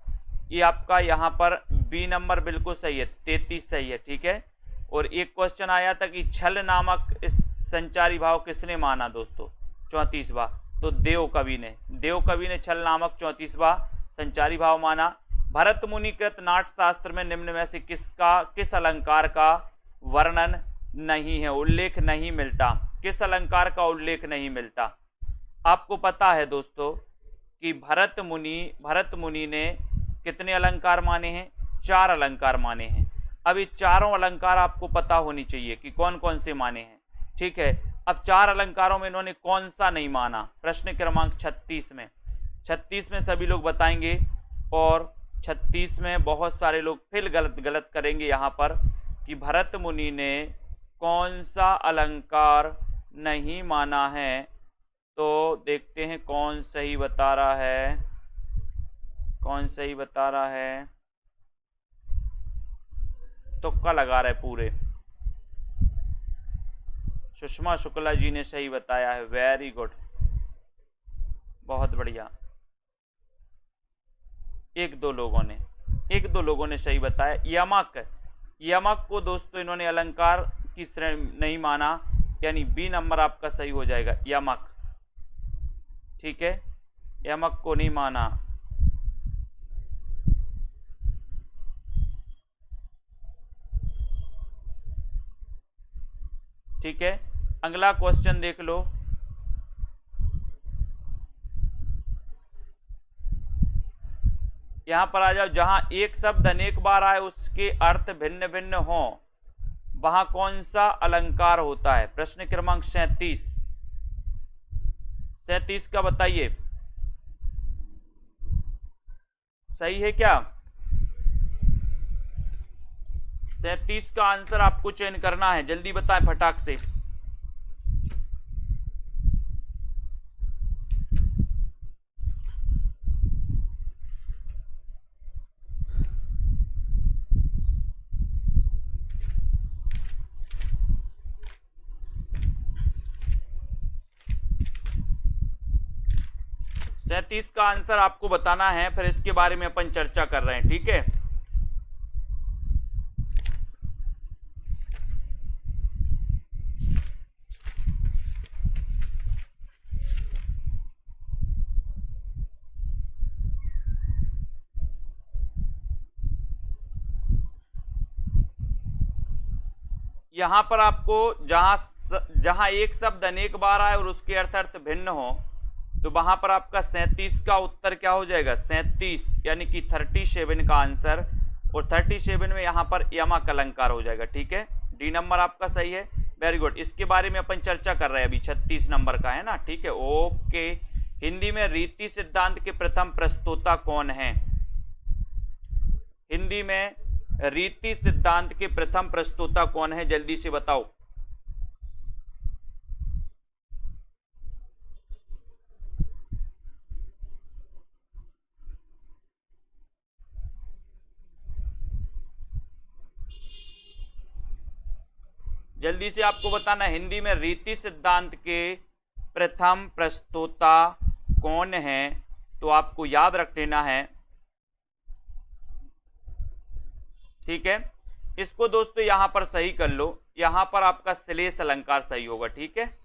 ये आपका यहाँ पर बी नंबर बिल्कुल सही है, 33 सही है। ठीक है, और एक क्वेश्चन आया था कि छल नामक इस संचारी भाव किसने माना दोस्तों? 34वां। तो देव कवि ने छल नामक 34वां संचारी भाव माना। भरत मुनि कृत नाट्य शास्त्र में निम्न में से किस अलंकार का वर्णन नहीं है, उल्लेख नहीं मिलता? किस अलंकार का उल्लेख नहीं मिलता? आपको पता है दोस्तों कि भरत मुनि ने कितने अलंकार माने हैं? 4 अलंकार माने हैं। अब ये चारों अलंकार आपको पता होनी चाहिए कि कौन कौन से माने हैं। ठीक है, अब 4 अलंकारों में इन्होंने कौन सा नहीं माना? प्रश्न क्रमांक 36 में। 36 में सभी लोग बताएंगे, और 36 में बहुत सारे लोग फिर गलत करेंगे यहाँ पर कि भरत मुनि ने कौन सा अलंकार नहीं माना है। तो देखते हैं कौन सही बता रहा है, कौन सही बता रहा है। तुक्का लगा रहे पूरे। सुषमा शुक्ला जी ने सही बताया है, वेरी गुड, बहुत बढ़िया। एक दो लोगों ने सही बताया। यमक को दोस्तों इन्होंने अलंकार की श्रेणी नहीं माना, यानी बी नंबर आपका सही हो जाएगा, यमक। ठीक है, यमक को नहीं माना। ठीक है, अगला क्वेश्चन देख लो। यहां पर आ जाओ। जहां एक शब्द अनेक बार आए उसके अर्थ भिन्न भिन्न हो, वहां कौन सा अलंकार होता है? प्रश्न क्रमांक 37 का बताइए, सही है क्या? 37 का आंसर आपको चयन करना है, जल्दी बताएं फटाक से। सैंतीस का आंसर आपको बताना है, फिर इसके बारे में अपन चर्चा कर रहे हैं। ठीक है, यहां पर आपको जहां एक शब्द अनेक बार आए और उसके अर्थ भिन्न हो, तो वहां पर आपका 37 का उत्तर क्या हो जाएगा? 37 यानी कि 37 का आंसर, और 37 में यहां पर यमक अलंकार हो जाएगा। ठीक है, डी नंबर आपका सही है, वेरी गुड। इसके बारे में अपन चर्चा कर रहे हैं, अभी 36 नंबर का है ना। ठीक है, ओके। हिंदी में रीति सिद्धांत के प्रथम प्रस्तोता कौन है? हिंदी में रीति सिद्धांत के प्रथम प्रस्तोता कौन है, जल्दी से बताओ। जल्दी से आपको बताना, हिंदी में रीति सिद्धांत के प्रथम प्रस्तोता कौन है, तो आपको याद रख लेना है। ठीक है, इसको दोस्तों यहां पर सही कर लो, यहां पर आपका श्लेष अलंकार सही होगा। ठीक है,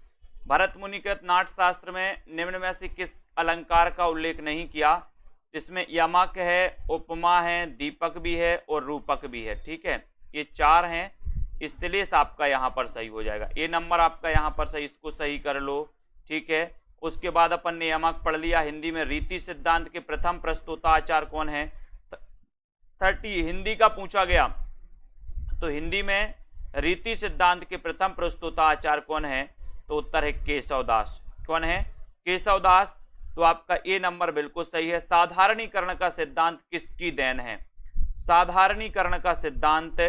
भरत मुनिकृत नाट्य शास्त्र में निम्न में से किस अलंकार का उल्लेख नहीं किया? इसमें यमक है, उपमा है, दीपक भी है और रूपक भी है। ठीक है, ये 4 हैं, श्लेष आपका यहाँ पर सही हो जाएगा। ए नंबर आपका यहाँ पर सही, इसको सही कर लो, ठीक है। उसके बाद अपन ने यमक पढ़ लिया। हिंदी में रीति सिद्धांत के प्रथम प्रस्तोता आचार्य कौन है? 30 हिंदी का पूछा गया तो हिंदी में रीति सिद्धांत के प्रथम प्रस्तोता आचार्य कौन है? तो उत्तर है केशव दास। कौन है? केशव दास। तो आपका ए नंबर बिल्कुल सही है। साधारणीकरण का सिद्धांत किसकी देन है? साधारणीकरण का सिद्धांत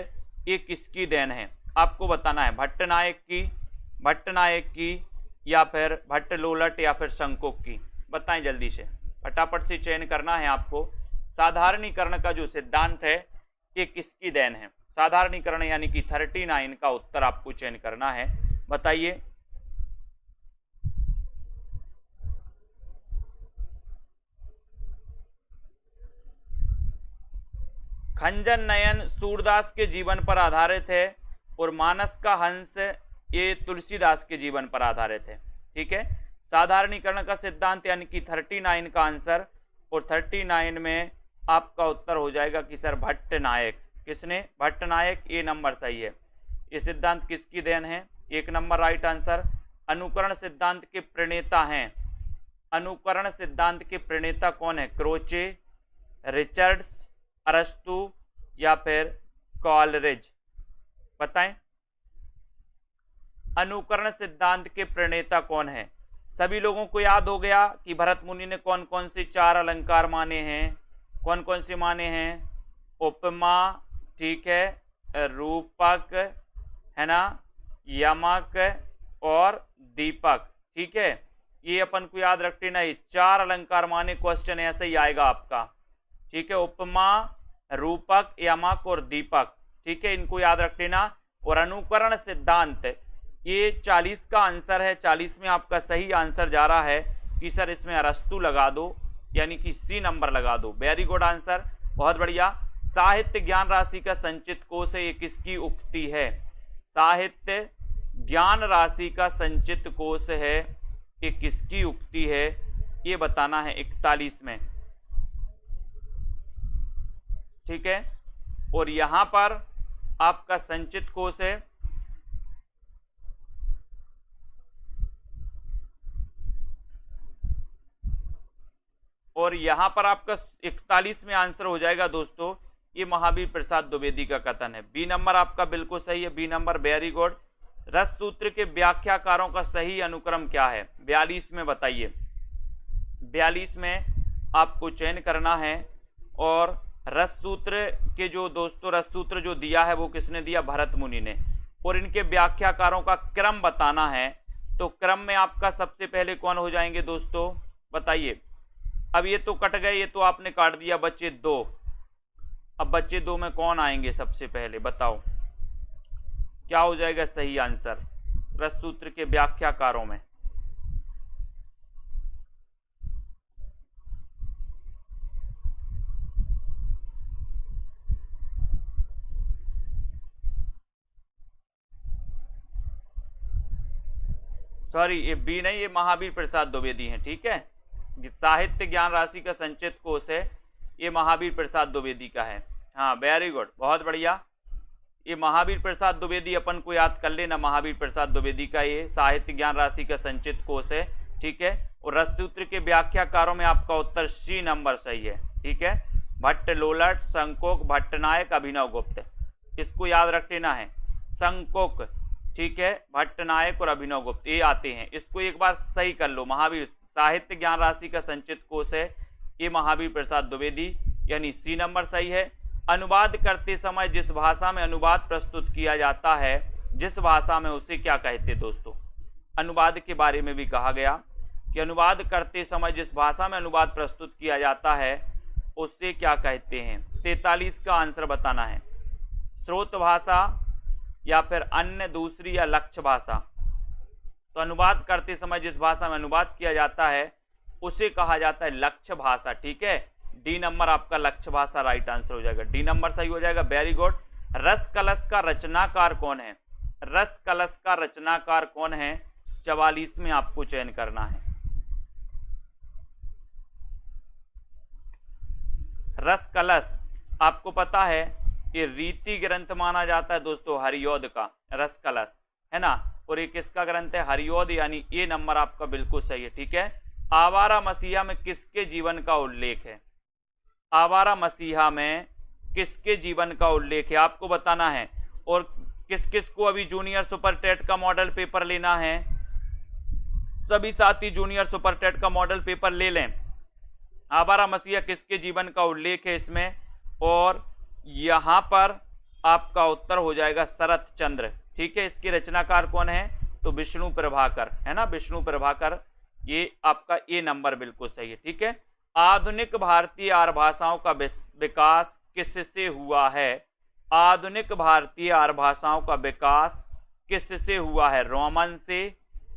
ये किसकी देन है? आपको बताना है, भट्टनायक की या फिर भट्टलोलट या फिर शंकोक की? बताएं जल्दी से, फटाफट से चयन करना है आपको। साधारणीकरण का जो सिद्धांत है ये किसकी देन है? साधारणीकरण यानी कि 39 का उत्तर आपको चयन करना है। बताइए। खंजन नयन सूरदास के जीवन पर आधारित है और मानस का हंस ये तुलसीदास के जीवन पर आधारित है, ठीक है। साधारणीकरण का सिद्धांत यानी कि 39 का आंसर, और 39 में आपका उत्तर हो जाएगा कि सर भट्टनायक। किसने? भट्टनायक। ए नंबर सही है। ये सिद्धांत किसकी देन है? 1 नंबर राइट आंसर। अनुकरण सिद्धांत के प्रणेता हैं, अनुकरण सिद्धांत के प्रणेता कौन है? क्रोचे, रिचर्ड्स, अरस्तु या फिर कॉलरिज? बताएं। अनुकरण सिद्धांत के प्रणेता कौन है? सभी लोगों को याद हो गया कि भरत मुनि ने कौन कौन से 4 अलंकार माने हैं? कौन कौन से माने हैं? उपमा, ठीक है, रूपक, है ना, यमक और दीपक, ठीक है। ये अपन को याद रखते ना, ये 4 अलंकार माने, क्वेश्चन ऐसे ही आएगा आपका, ठीक है। उपमा, रूपक, यमक और दीपक, ठीक है, इनको याद रख लेना। और अनुकरण सिद्धांत ये 40 का आंसर है। 40 में आपका सही आंसर जा रहा है कि सर इसमें अरस्तु लगा दो, यानी कि सी नंबर लगा दो। वेरी गुड आंसर, बहुत बढ़िया। साहित्य ज्ञान राशि का संचित कोश है, ये किसकी उक्ति है? साहित्य ज्ञान राशि का संचित कोश है, ये किसकी उक्ति है? ये बताना है 41 में, ठीक है। और यहां पर आपका संचित कोश है और यहां पर आपका 41 में आंसर हो जाएगा दोस्तों, ये महावीर प्रसाद द्विवेदी का कथन है। बी नंबर आपका बिल्कुल सही है, बी नंबर, वेरी गुड। रस सूत्र के व्याख्याकारों का सही अनुक्रम क्या है? 42 में बताइए। 42 में आपको चयन करना है। और रस सूत्र के जो दोस्तों रस सूत्र जो दिया है वो किसने दिया? भरत मुनि ने। और इनके व्याख्याकारों का क्रम बताना है, तो क्रम में आपका सबसे पहले कौन हो जाएंगे दोस्तों? बताइए। अब ये तो कट गए, ये तो आपने काट दिया, बच्चे 2। अब बच्चे 2 में कौन आएंगे सबसे पहले? बताओ क्या हो जाएगा सही आंसर रस सूत्र के व्याख्याकारों में? सॉरी, ये बी नहीं, ये महावीर प्रसाद द्विवेदी हैं, ठीक है। साहित्य ज्ञान राशि का संचित कोश है, ये महावीर प्रसाद द्विवेदी का है। हाँ, वेरी गुड, बहुत बढ़िया। ये महावीर प्रसाद द्विवेदी अपन को याद कर लेना, महावीर प्रसाद द्विवेदी का ये साहित्य ज्ञान राशि का संचित कोश है, ठीक है। और रस सूत्र के व्याख्याकारों में आपका उत्तर सी नंबर सही है, ठीक है। भट्टलोलट, शंकोक, भट्टनायक, अभिनव गुप्त, इसको याद रख लेना है। शंकोक, ठीक है, भट्टनायक और अभिनव गुप्त ये आते हैं, इसको एक बार सही कर लो। महावीर साहित्य ज्ञान राशि का संचित कोश है, ये महावीर प्रसाद द्विवेदी, यानी सी नंबर सही है। अनुवाद करते समय जिस भाषा में अनुवाद प्रस्तुत किया जाता है, जिस भाषा में, उसे क्या कहते दोस्तों? अनुवाद के बारे में भी कहा गया कि अनुवाद करते समय जिस भाषा में अनुवाद प्रस्तुत किया जाता है उससे क्या कहते हैं? 43 का आंसर बताना है। स्रोत भाषा या फिर अन्य, दूसरी या लक्ष्य भाषा? तो अनुवाद करते समय जिस भाषा में अनुवाद किया जाता है उसे कहा जाता है लक्ष्य भाषा, ठीक है। डी नंबर आपका लक्ष्य भाषा राइट आंसर हो जाएगा, डी नंबर सही हो जाएगा, वेरी गुड। रस कलश का रचनाकार कौन है? रस कलश का रचनाकार कौन है? 44 में आपको चयन करना है। रस कलश आपको पता है ये रीति ग्रंथ माना जाता है दोस्तों हरिऔध का, रस कलश है ना, और ये किसका ग्रंथ है, हरिऔध, यानी ये नंबर आपका बिल्कुल सही है। ठीक है, आवारा मसीहा में किसके जीवन का उल्लेख है, आवारा मसीहा में किसके जीवन का उल्लेख है आपको बताना है। और किस किस को अभी जूनियर सुपर टेट का मॉडल पेपर लेना है, सभी साथी जूनियर सुपर टेट का मॉडल पेपर ले लें। आवारा मसीहा किसके जीवन का उल्लेख है इसमें, और यहां पर आपका उत्तर हो जाएगा शरत चंद्र। ठीक है, इसके रचनाकार कौन है, तो विष्णु प्रभाकर है ना, विष्णु प्रभाकर, ये आपका ए नंबर बिल्कुल सही है। ठीक है, आधुनिक भारतीय आर्य भाषाओं का विकास किससे हुआ है, आधुनिक भारतीय आर्य भाषाओं का विकास किससे हुआ है, रोमन से,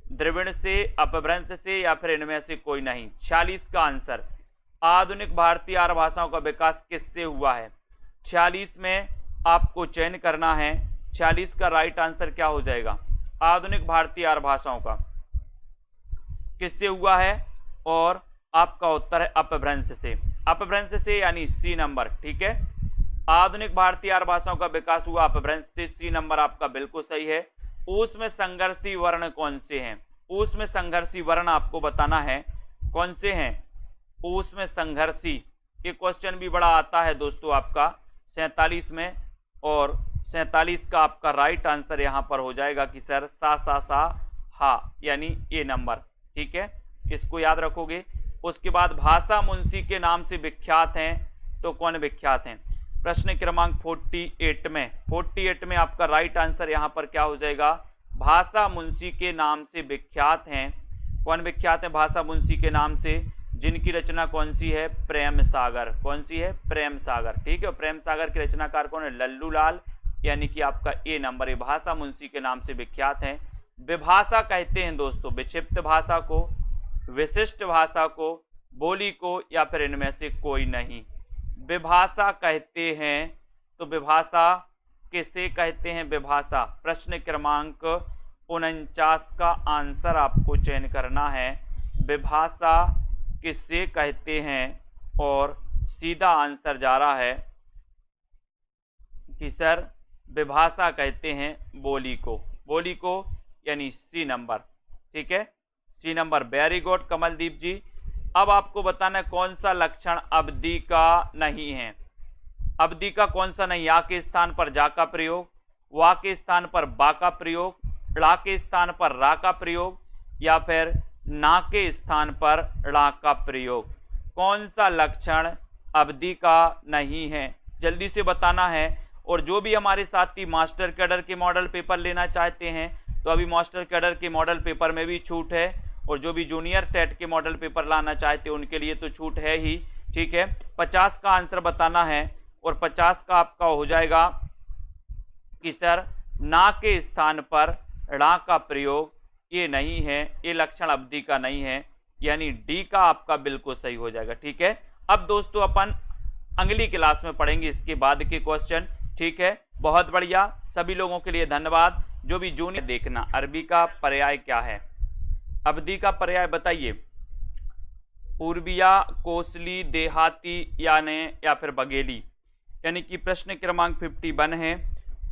द्रविड़ से, अपभ्रंश से, या फिर इनमें से कोई नहीं। 46 का आंसर, आधुनिक भारतीय आर्य भाषाओं का विकास किससे हुआ है, 46 में आपको चयन करना है। 46 का राइट आंसर क्या हो जाएगा, आधुनिक भारतीय आर्य भाषाओं का किससे हुआ है, और आपका उत्तर है अपभ्रंश से, अपभ्रंश से यानी सी नंबर। ठीक है, आधुनिक भारतीय आर्य भाषाओं का विकास हुआ अपभ्रंश से, सी नंबर आपका बिल्कुल सही है। ऊष्म में संघर्षी वर्ण कौन से हैं, ऊष्म में संघर्षी वर्ण आपको बताना है कौन से हैं, ऊष्म में संघर्षी, ये क्वेश्चन भी बड़ा आता है दोस्तों आपका 47 में, और 47 का आपका राइट आंसर यहां पर हो जाएगा कि सर सा हा, यानी ये नंबर। ठीक है, इसको याद रखोगे। उसके बाद भाषा मुंशी के नाम से विख्यात हैं, तो कौन विख्यात हैं, प्रश्न क्रमांक 48 में, 48 में आपका राइट आंसर यहां पर क्या हो जाएगा, भाषा मुंशी के नाम से विख्यात हैं। कौन विख्यात है भाषा मुंशी के नाम से, जिनकी रचना कौन सी है, प्रेम सागर, कौन सी है, प्रेम सागर। ठीक है, प्रेम सागर के रचनाकार कौन है, लल्लू लाल, यानी कि आपका ए नंबर, ये भाषा मुंशी के नाम से विख्यात हैं। विभाषा कहते हैं दोस्तों विक्षिप्त भाषा को, विशिष्ट भाषा को, बोली को, या फिर इनमें से कोई नहीं। विभाषा कहते हैं, तो विभाषा किसे कहते हैं, विभाषा, प्रश्न क्रमांक 49 का आंसर आपको चयन करना है, विभाषा किसे कहते हैं, और सीधा आंसर जा रहा है कि सर विभाषा कहते हैं बोली को, बोली को, यानी सी नंबर। ठीक है, C number, very good Kamaldeep ji. अब आपको बताना है कौन सा लक्षण अवधि का नहीं है, अवधि का कौन सा नहीं, या के स्थान पर जा का प्रयोग, वा के स्थान पर बा का प्रयोग, ड़ा के स्थान पर रा का प्रयोग, या फिर ना के स्थान पर ड़ा का प्रयोग, कौन सा लक्षण अवधि का नहीं है, जल्दी से बताना है। और जो भी हमारे साथी मास्टर कैडर के मॉडल पेपर लेना चाहते हैं, तो अभी मास्टर कैडर के मॉडल पेपर में भी छूट है, और जो भी जूनियर टेट के मॉडल पेपर लाना चाहते हैं उनके लिए तो छूट है ही। ठीक है, 50 का आंसर बताना है, और 50 का आपका हो जाएगा कि सर ना के स्थान पर ड़ा का प्रयोग, ये नहीं है, ये लक्षण अवधि का नहीं है, यानी डी का आपका बिल्कुल सही हो जाएगा। ठीक है, अब दोस्तों अपन अगली क्लास में पढ़ेंगे इसके बाद के क्वेश्चन। ठीक है, बहुत बढ़िया, सभी लोगों के लिए धन्यवाद। जो भी जूनियर देखना, अरबी का पर्याय क्या है, अवधि का पर्याय बताइए, पूर्विया, कोसली, देहाती, या फिर बघेली, यानी कि प्रश्न क्रमांक 51 है,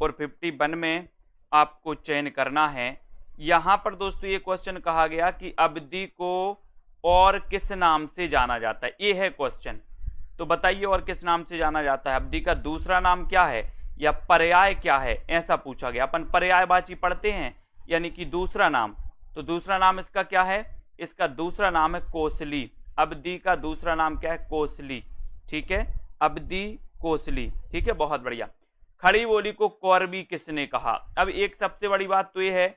और 51 में आपको चयन करना है। यहां पर दोस्तों ये क्वेश्चन कहा गया कि अवधि को और किस नाम से जाना जाता है, ये है क्वेश्चन, तो बताइए और किस नाम से जाना जाता है, अवधि का दूसरा नाम क्या है, या पर्याय क्या है, ऐसा पूछा गया। अपन पर्यायवाची पढ़ते हैं, यानी कि दूसरा नाम, तो दूसरा नाम इसका क्या है, इसका दूसरा नाम है कोसली, अवधि का दूसरा नाम क्या है, कोसली। ठीक है, अवधि कोसली। ठीक है, बहुत बढ़िया। खड़ी बोली को कौरवी किसने कहा, अब एक सबसे बड़ी बात तो ये है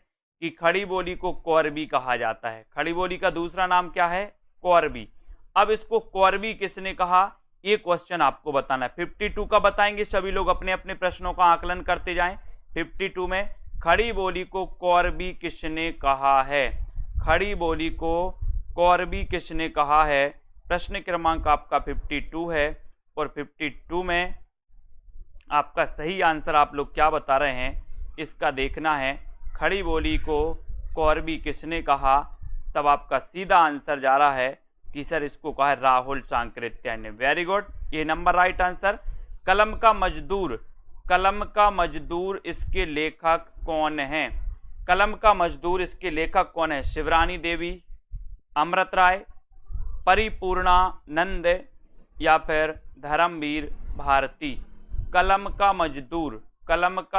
कि खड़ी बोली को कौरवी कहा जाता है, खड़ी बोली का दूसरा नाम क्या है, कौरवी। अब इसको कौरवी किसने कहा, ये क्वेश्चन आपको बताना है। 52 का बताएंगे, सभी लोग अपने अपने प्रश्नों का आकलन करते जाएं। 52 में खड़ी बोली को कौरवी किसने कहा है, खड़ी बोली को कौरवी किसने कहा है, प्रश्न क्रमांक आपका 52 है, और 52 में आपका सही आंसर आप लोग क्या बता रहे हैं इसका देखना है। खड़ी बोली को कौरवी किसने कहा, तब आपका सीधा आंसर जा रहा है कि सर इसको कहा है राहुल सांकृत्य ने। वेरी गुड, ये नंबर राइट आंसर। कलम का मजदूर कलम का मजदूर इसके लेखक कौन है? कलम का मजदूर इसके लेखक कौन है? शिवरानी देवी, अमृत राय, परिपूर्णानंद या फिर धर्मवीर भारती। कलम का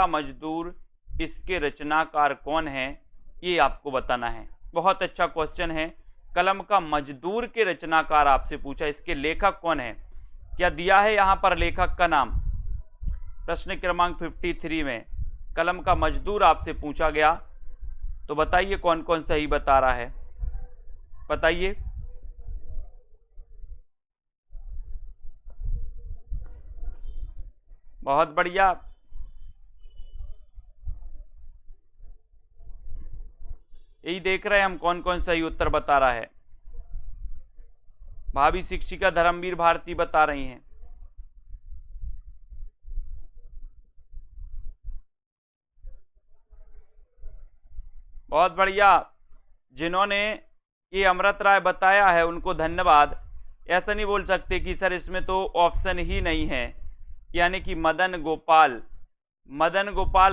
मजदूर इसके रचनाकार कौन है, ये आपको बताना है। बहुत अच्छा क्वेश्चन है। कलम का मजदूर के रचनाकार आपसे पूछा, इसके लेखक कौन है? क्या दिया है यहां पर लेखक का नाम? प्रश्न क्रमांक 53 में कलम का मजदूर आपसे पूछा गया, तो बताइए कौन कौन सही बता रहा है, बताइए। बहुत बढ़िया। यही देख रहे हैं हम कौन कौन सही उत्तर बता रहा है। भावी शिक्षिका धर्मवीर भारती बता रही हैं। बहुत बढ़िया। जिन्होंने ये अमृत राय बताया है उनको धन्यवाद। ऐसा नहीं बोल सकते कि सर इसमें तो ऑप्शन ही नहीं है, यानी कि मदन गोपाल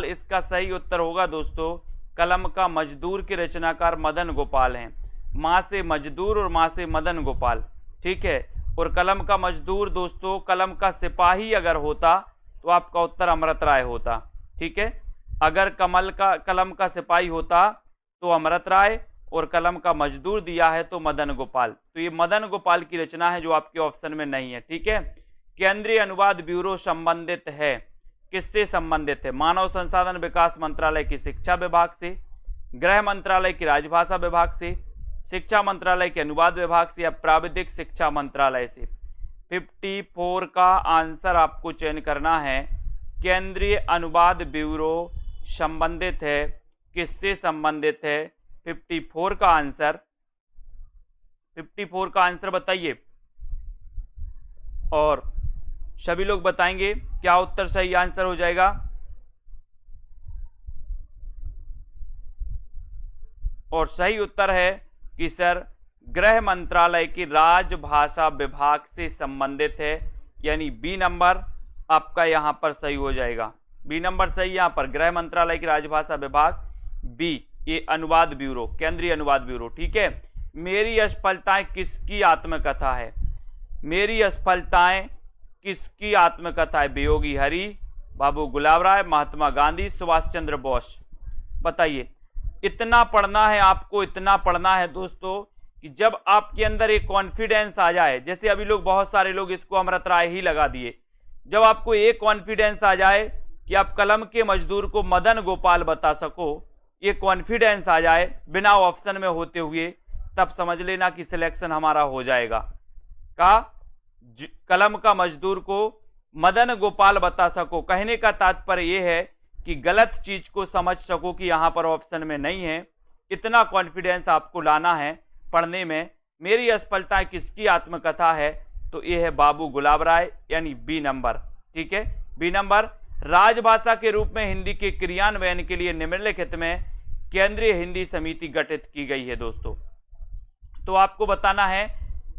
इसका सही उत्तर होगा दोस्तों। कलम का मजदूर के रचनाकार मदन गोपाल हैं। माँ से मजदूर और माँ से मदन गोपाल, ठीक है। और कलम का मजदूर दोस्तों, कलम का सिपाही अगर होता तो आपका उत्तर अमृत राय होता, ठीक है। अगर कलम का सिपाही होता तो अमृत राय, और कलम का मजदूर दिया है तो मदन गोपाल। तो ये मदन गोपाल की रचना है जो आपके ऑप्शन में नहीं है, ठीक है। केंद्रीय अनुवाद ब्यूरो संबंधित है, किससे संबंधित है? मानव संसाधन विकास मंत्रालय की शिक्षा विभाग से, गृह मंत्रालय की राजभाषा विभाग से, शिक्षा मंत्रालय के अनुवाद विभाग से, या प्राविधिक शिक्षा मंत्रालय से। 54 का आंसर आपको चयन करना है। केंद्रीय अनुवाद ब्यूरो संबंधित है, किससे संबंधित है? 54 का आंसर बताइए, और सभी लोग बताएंगे क्या उत्तर सही आंसर हो जाएगा। और सही उत्तर है कि सर गृह मंत्रालय की राजभाषा विभाग से संबंधित है, यानी बी नंबर आपका यहां पर सही हो जाएगा। बी नंबर सही यहां पर, गृह मंत्रालय की राजभाषा विभाग, बी ये अनुवाद ब्यूरो, केंद्रीय अनुवाद ब्यूरो, ठीक है। मेरी असफलताएं किसकी आत्मकथा है? मेरी असफलताएं किसकी आत्मकथा है? वियोगी हरि, बाबू गुलाब राय, महात्मा गांधी, सुभाष चंद्र बोस। बताइए। इतना पढ़ना है आपको, इतना पढ़ना है दोस्तों कि जब आपके अंदर एक कॉन्फिडेंस आ जाए, जैसे अभी लोग बहुत सारे लोग इसको अमृत राय ही लगा दिए, जब आपको एक कॉन्फिडेंस आ जाए कि आप कलम के मजदूर को मदन गोपाल बता सको, ये कॉन्फिडेंस आ जाए बिना ऑप्शन में होते हुए, तब समझ लेना कि सिलेक्शन हमारा हो जाएगा। कलम का मजदूर को मदन गोपाल बता सको, कहने का तात्पर्य यह है कि गलत चीज को समझ सको कि यहां पर ऑप्शन में नहीं है। इतना कॉन्फिडेंस आपको लाना है पढ़ने में। मेरी असफलताएं किसकी आत्मकथा है? तो यह है बाबू गुलाब राय, यानी बी नंबर, ठीक है। B number. राजभाषा के रूप में हिंदी के क्रियान्वयन के लिए निम्नलिखित में केंद्रीय हिंदी समिति गठित की गई है दोस्तों। तो आपको बताना है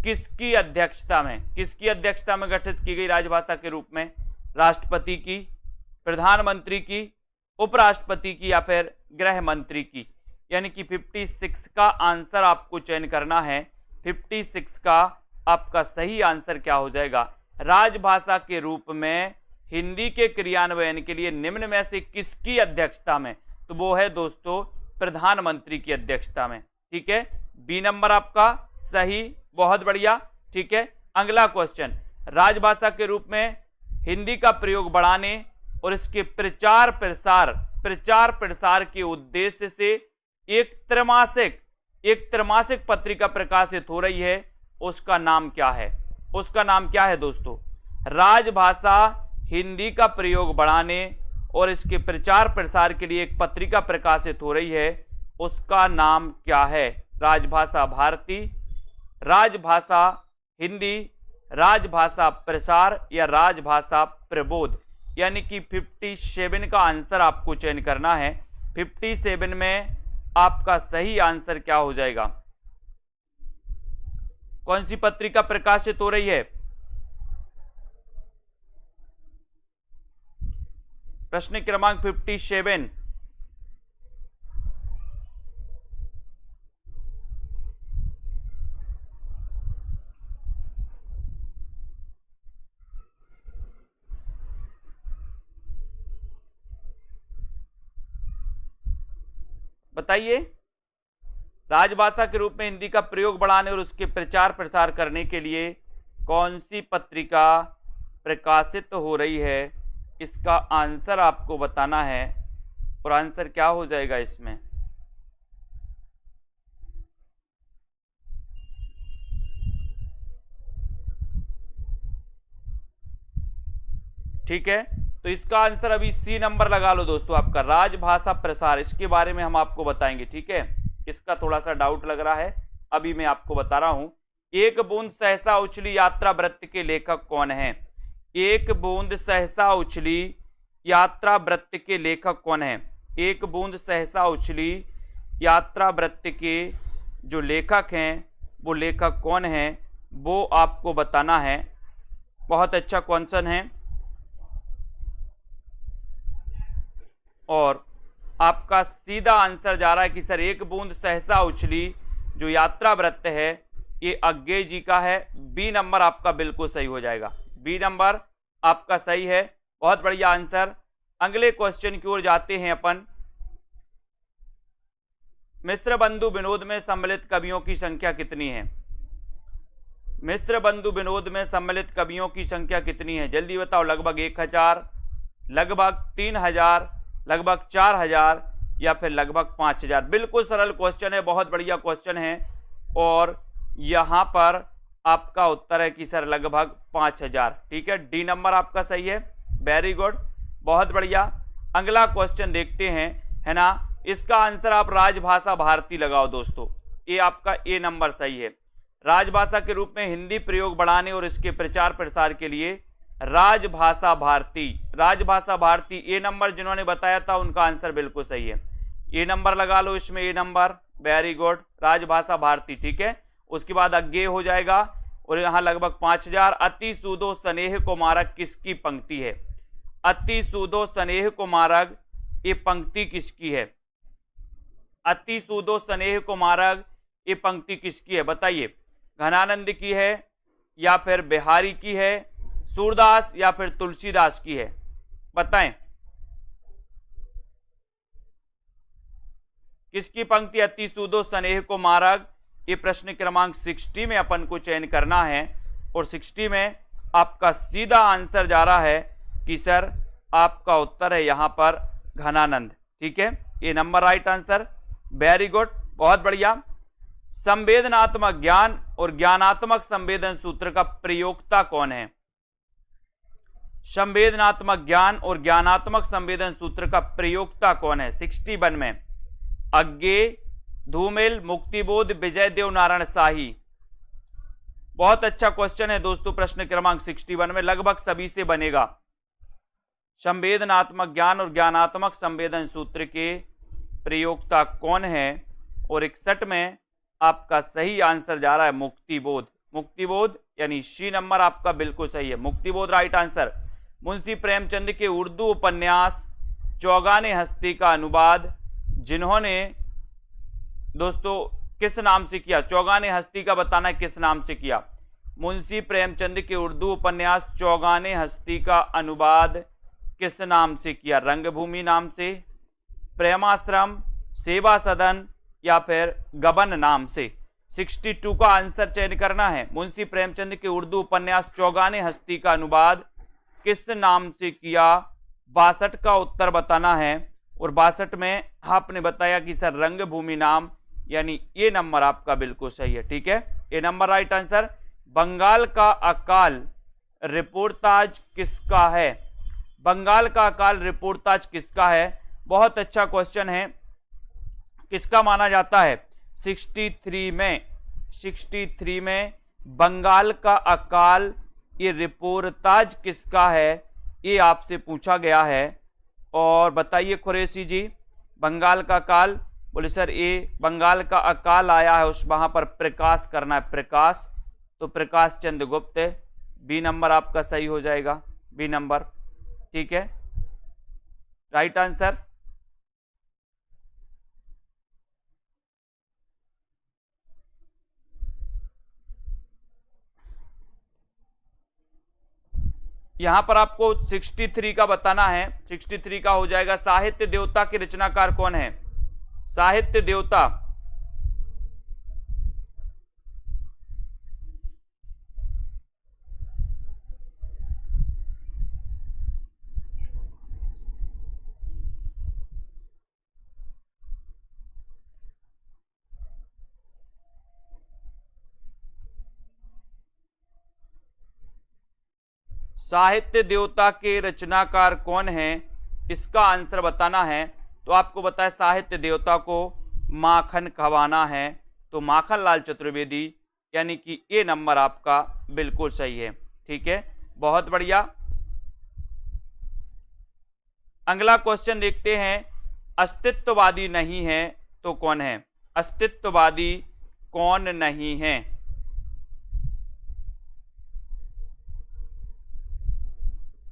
किसकी अध्यक्षता में गठित की गई राजभाषा के रूप में? राष्ट्रपति की, प्रधानमंत्री की, उपराष्ट्रपति की, या फिर गृह मंत्री की? यानी कि 56 का आंसर आपको चयन करना है। 56 का आपका सही आंसर क्या हो जाएगा? राजभाषा के रूप में हिंदी के क्रियान्वयन के लिए निम्न में से किसकी अध्यक्षता में? तो वो है दोस्तों प्रधानमंत्री की अध्यक्षता में, ठीक है। बी नंबर आपका सही, बहुत बढ़िया, ठीक है। अगला क्वेश्चन, राजभाषा के रूप में हिंदी का प्रयोग बढ़ाने और इसके प्रचार प्रसार के उद्देश्य से एक त्रैमासिक पत्रिका प्रकाशित हो रही है, उसका नाम क्या है? उसका नाम क्या है दोस्तों? राजभाषा हिंदी का प्रयोग बढ़ाने और इसके प्रचार प्रसार के लिए एक पत्रिका प्रकाशित हो रही है, उसका नाम क्या है? राजभाषा भारती, राजभाषा हिंदी, राजभाषा प्रसार, या राजभाषा प्रबोध? यानी कि 57 का आंसर आपको चयन करना है। 57 में आपका सही आंसर क्या हो जाएगा? कौन सी पत्रिका प्रकाशित हो रही है? प्रश्न क्रमांक 57। बताइए, राजभाषा के रूप में हिंदी का प्रयोग बढ़ाने और उसके प्रचार प्रसार करने के लिए कौन सी पत्रिका प्रकाशित हो रही है? इसका आंसर आपको बताना है। और आंसर क्या हो जाएगा इसमें? ठीक है, तो इसका आंसर अभी सी नंबर लगा लो दोस्तों आपका, राजभाषा प्रसार। इसके बारे में हम आपको बताएंगे। ठीक है, इसका थोड़ा सा डाउट लग रहा है, अभी मैं आपको बता रहा हूं। एक बूंद सहसा उछली यात्रा वृत्त के लेखक कौन है? एक बूंद सहसा उछली यात्रा वृत्त के लेखक कौन है? एक बूंद सहसा उछली यात्रा वृत्त के जो लेखक हैं वो लेखक कौन है, वो आपको बताना है। बहुत अच्छा क्वेश्चन है और आपका सीधा आंसर जा रहा है कि सर एक बूंद सहसा उछली जो यात्रा वृत्त है ये अज्ञेय जी का है। बी नंबर आपका बिल्कुल सही हो जाएगा, बी नंबर आपका सही है। बहुत बढ़िया आंसर। अगले क्वेश्चन की ओर जाते हैं अपन। मिश्र बंधु विनोद में सम्मिलित कवियों की संख्या कितनी है? मिश्र बंधु विनोद में सम्मिलित कवियों की संख्या कितनी है? जल्दी बताओ। लगभग 1000, लगभग 3000, लगभग 4000 या फिर लगभग 5000? बिल्कुल सरल क्वेश्चन है, बहुत बढ़िया क्वेश्चन है और यहां पर आपका उत्तर है कि सर लगभग 5000। ठीक है, डी नंबर आपका सही है। वेरी गुड, बहुत बढ़िया। अगला क्वेश्चन देखते हैं, है ना। इसका आंसर आप राजभाषा भारती लगाओ दोस्तों, ये आपका ए नंबर सही है। राजभाषा के रूप में हिंदी प्रयोग बढ़ाने और इसके प्रचार प्रसार के लिए राजभाषा भारती, राजभाषा भारती ए नंबर जिन्होंने बताया था उनका आंसर बिल्कुल सही है। ए नंबर लगा लो इसमें, ए नंबर। वेरी गुड, राजभाषा भारती। ठीक है, उसके बाद अज्ञेय हो जाएगा और यहां लगभग 5000। अति सूदो स्नेह को मारक किसकी पंक्ति है? अति सूदो स्नेह को मारक ये पंक्ति किसकी है? अति सूदो स्नेह को मारक ये पंक्ति किसकी है? बताइए, घनानंद की है या फिर बिहारी की है, सूरदास या फिर तुलसीदास की है? बताएं किसकी पंक्ति अति सूदो स्नेह को मारक? ये प्रश्न क्रमांक 60 में अपन को चयन करना है और 60 में आपका सीधा आंसर जा रहा है कि सर आपका उत्तर है यहां पर घनानंद। ठीक है, ये number right answer. Very good, बहुत बढ़िया। संवेदनात्मक ज्ञान और ज्ञानात्मक संवेदन सूत्र का प्रयोक्ता कौन है? संवेदनात्मक ज्ञान और ज्ञानात्मक संवेदन सूत्र का प्रयोक्ता कौन है? 61 में अज्ञेय, धूमिल, मुक्तिबोध, विजय देव नारायण शाही। बहुत अच्छा क्वेश्चन है दोस्तों, प्रश्न क्रमांक 61 में लगभग सभी से बनेगा। संवेदनात्मक ज्ञान और ज्ञानात्मक संवेदन सूत्र के प्रयोक्ता कौन है? और 61 में आपका सही आंसर जा रहा है मुक्तिबोध। मुक्तिबोध यानी सी नंबर आपका बिल्कुल सही है, मुक्तिबोध राइट आंसर। मुंशी प्रेमचंद के उर्दू उपन्यास चौगाने हस्ती का अनुवाद जिन्होंने दोस्तों किस नाम से किया? चौगाने हस्ती का बताना है किस नाम से किया? मुंशी प्रेमचंद के उर्दू उपन्यास चौगाने हस्ती का अनुवाद किस नाम से किया? रंगभूमि नाम से, प्रेमाश्रम, सेवा सदन या फिर गबन नाम से? 62 का आंसर चयन करना है। मुंशी प्रेमचंद के उर्दू उपन्यास चौगाने हस्ती का अनुवाद किस नाम से किया? 62 का उत्तर बताना है और 62 में आपने बताया कि सर रंगभूमि नाम, यानी ये नंबर आपका बिल्कुल सही है। ठीक है, ये नंबर राइट आंसर। बंगाल का अकाल रिपोर्टाज किसका है? बंगाल का अकाल रिपोर्टाज किसका है? बहुत अच्छा क्वेश्चन है। किसका माना जाता है? 63 में बंगाल का अकाल ये रिपोर्टाज किसका है, ये आपसे पूछा गया है। और बताइए कुरैशी जी, बंगाल का अकाल, बोले सर ये बंगाल का अकाल आया है उस वहां पर प्रकाश करना है, प्रकाश, तो प्रकाश चंद्र गुप्त। बी नंबर आपका सही हो जाएगा, बी नंबर। ठीक है, राइट आंसर। यहां पर आपको 63 का बताना है। 63 का हो जाएगा साहित्य देवता के रचनाकार कौन है? साहित्य देवता साहित्य देवता के रचनाकार कौन है, इसका आंसर बताना है। तो आपको बताए साहित्य देवता को माखन खवाना है, तो माखन लाल चतुर्वेदी, यानी कि ये नंबर आपका बिल्कुल सही है। ठीक है, बहुत बढ़िया। अगला क्वेश्चन देखते हैं। अस्तित्ववादी नहीं है तो कौन है? अस्तित्ववादी कौन नहीं है?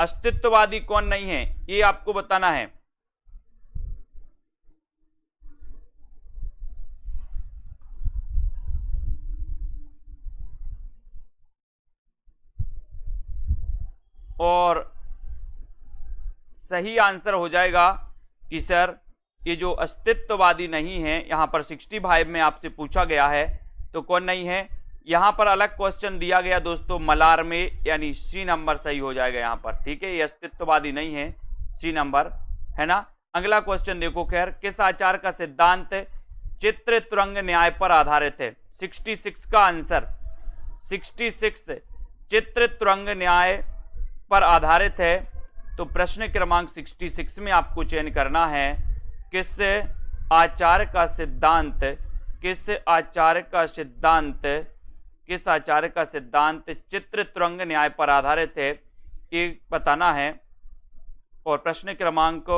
अस्तित्ववादी कौन नहीं है, ये आपको बताना है। और सही आंसर हो जाएगा कि सर ये जो अस्तित्ववादी नहीं है, यहां पर 65 में आपसे पूछा गया है, तो कौन नहीं है? यहां पर अलग क्वेश्चन दिया गया दोस्तों मलार में, यानी सी नंबर सही हो जाएगा यहां पर। ठीक है, ये अस्तित्ववादी नहीं है, सी नंबर है ना। अगला क्वेश्चन देखो, खैर किस आचार का सिद्धांत चित्र तुरंग न्याय पर आधारित है? 66 का आंसर 66 चित्र तुरंग न्याय पर आधारित है। तो प्रश्न क्रमांक 66 में आपको चयन करना है किस आचार का सिद्धांत, किस आचार का सिद्धांत, किस आचार्य का सिद्धांत चित्र तुरंग न्याय पर आधारित है, ये बताना है। और प्रश्न क्रमांक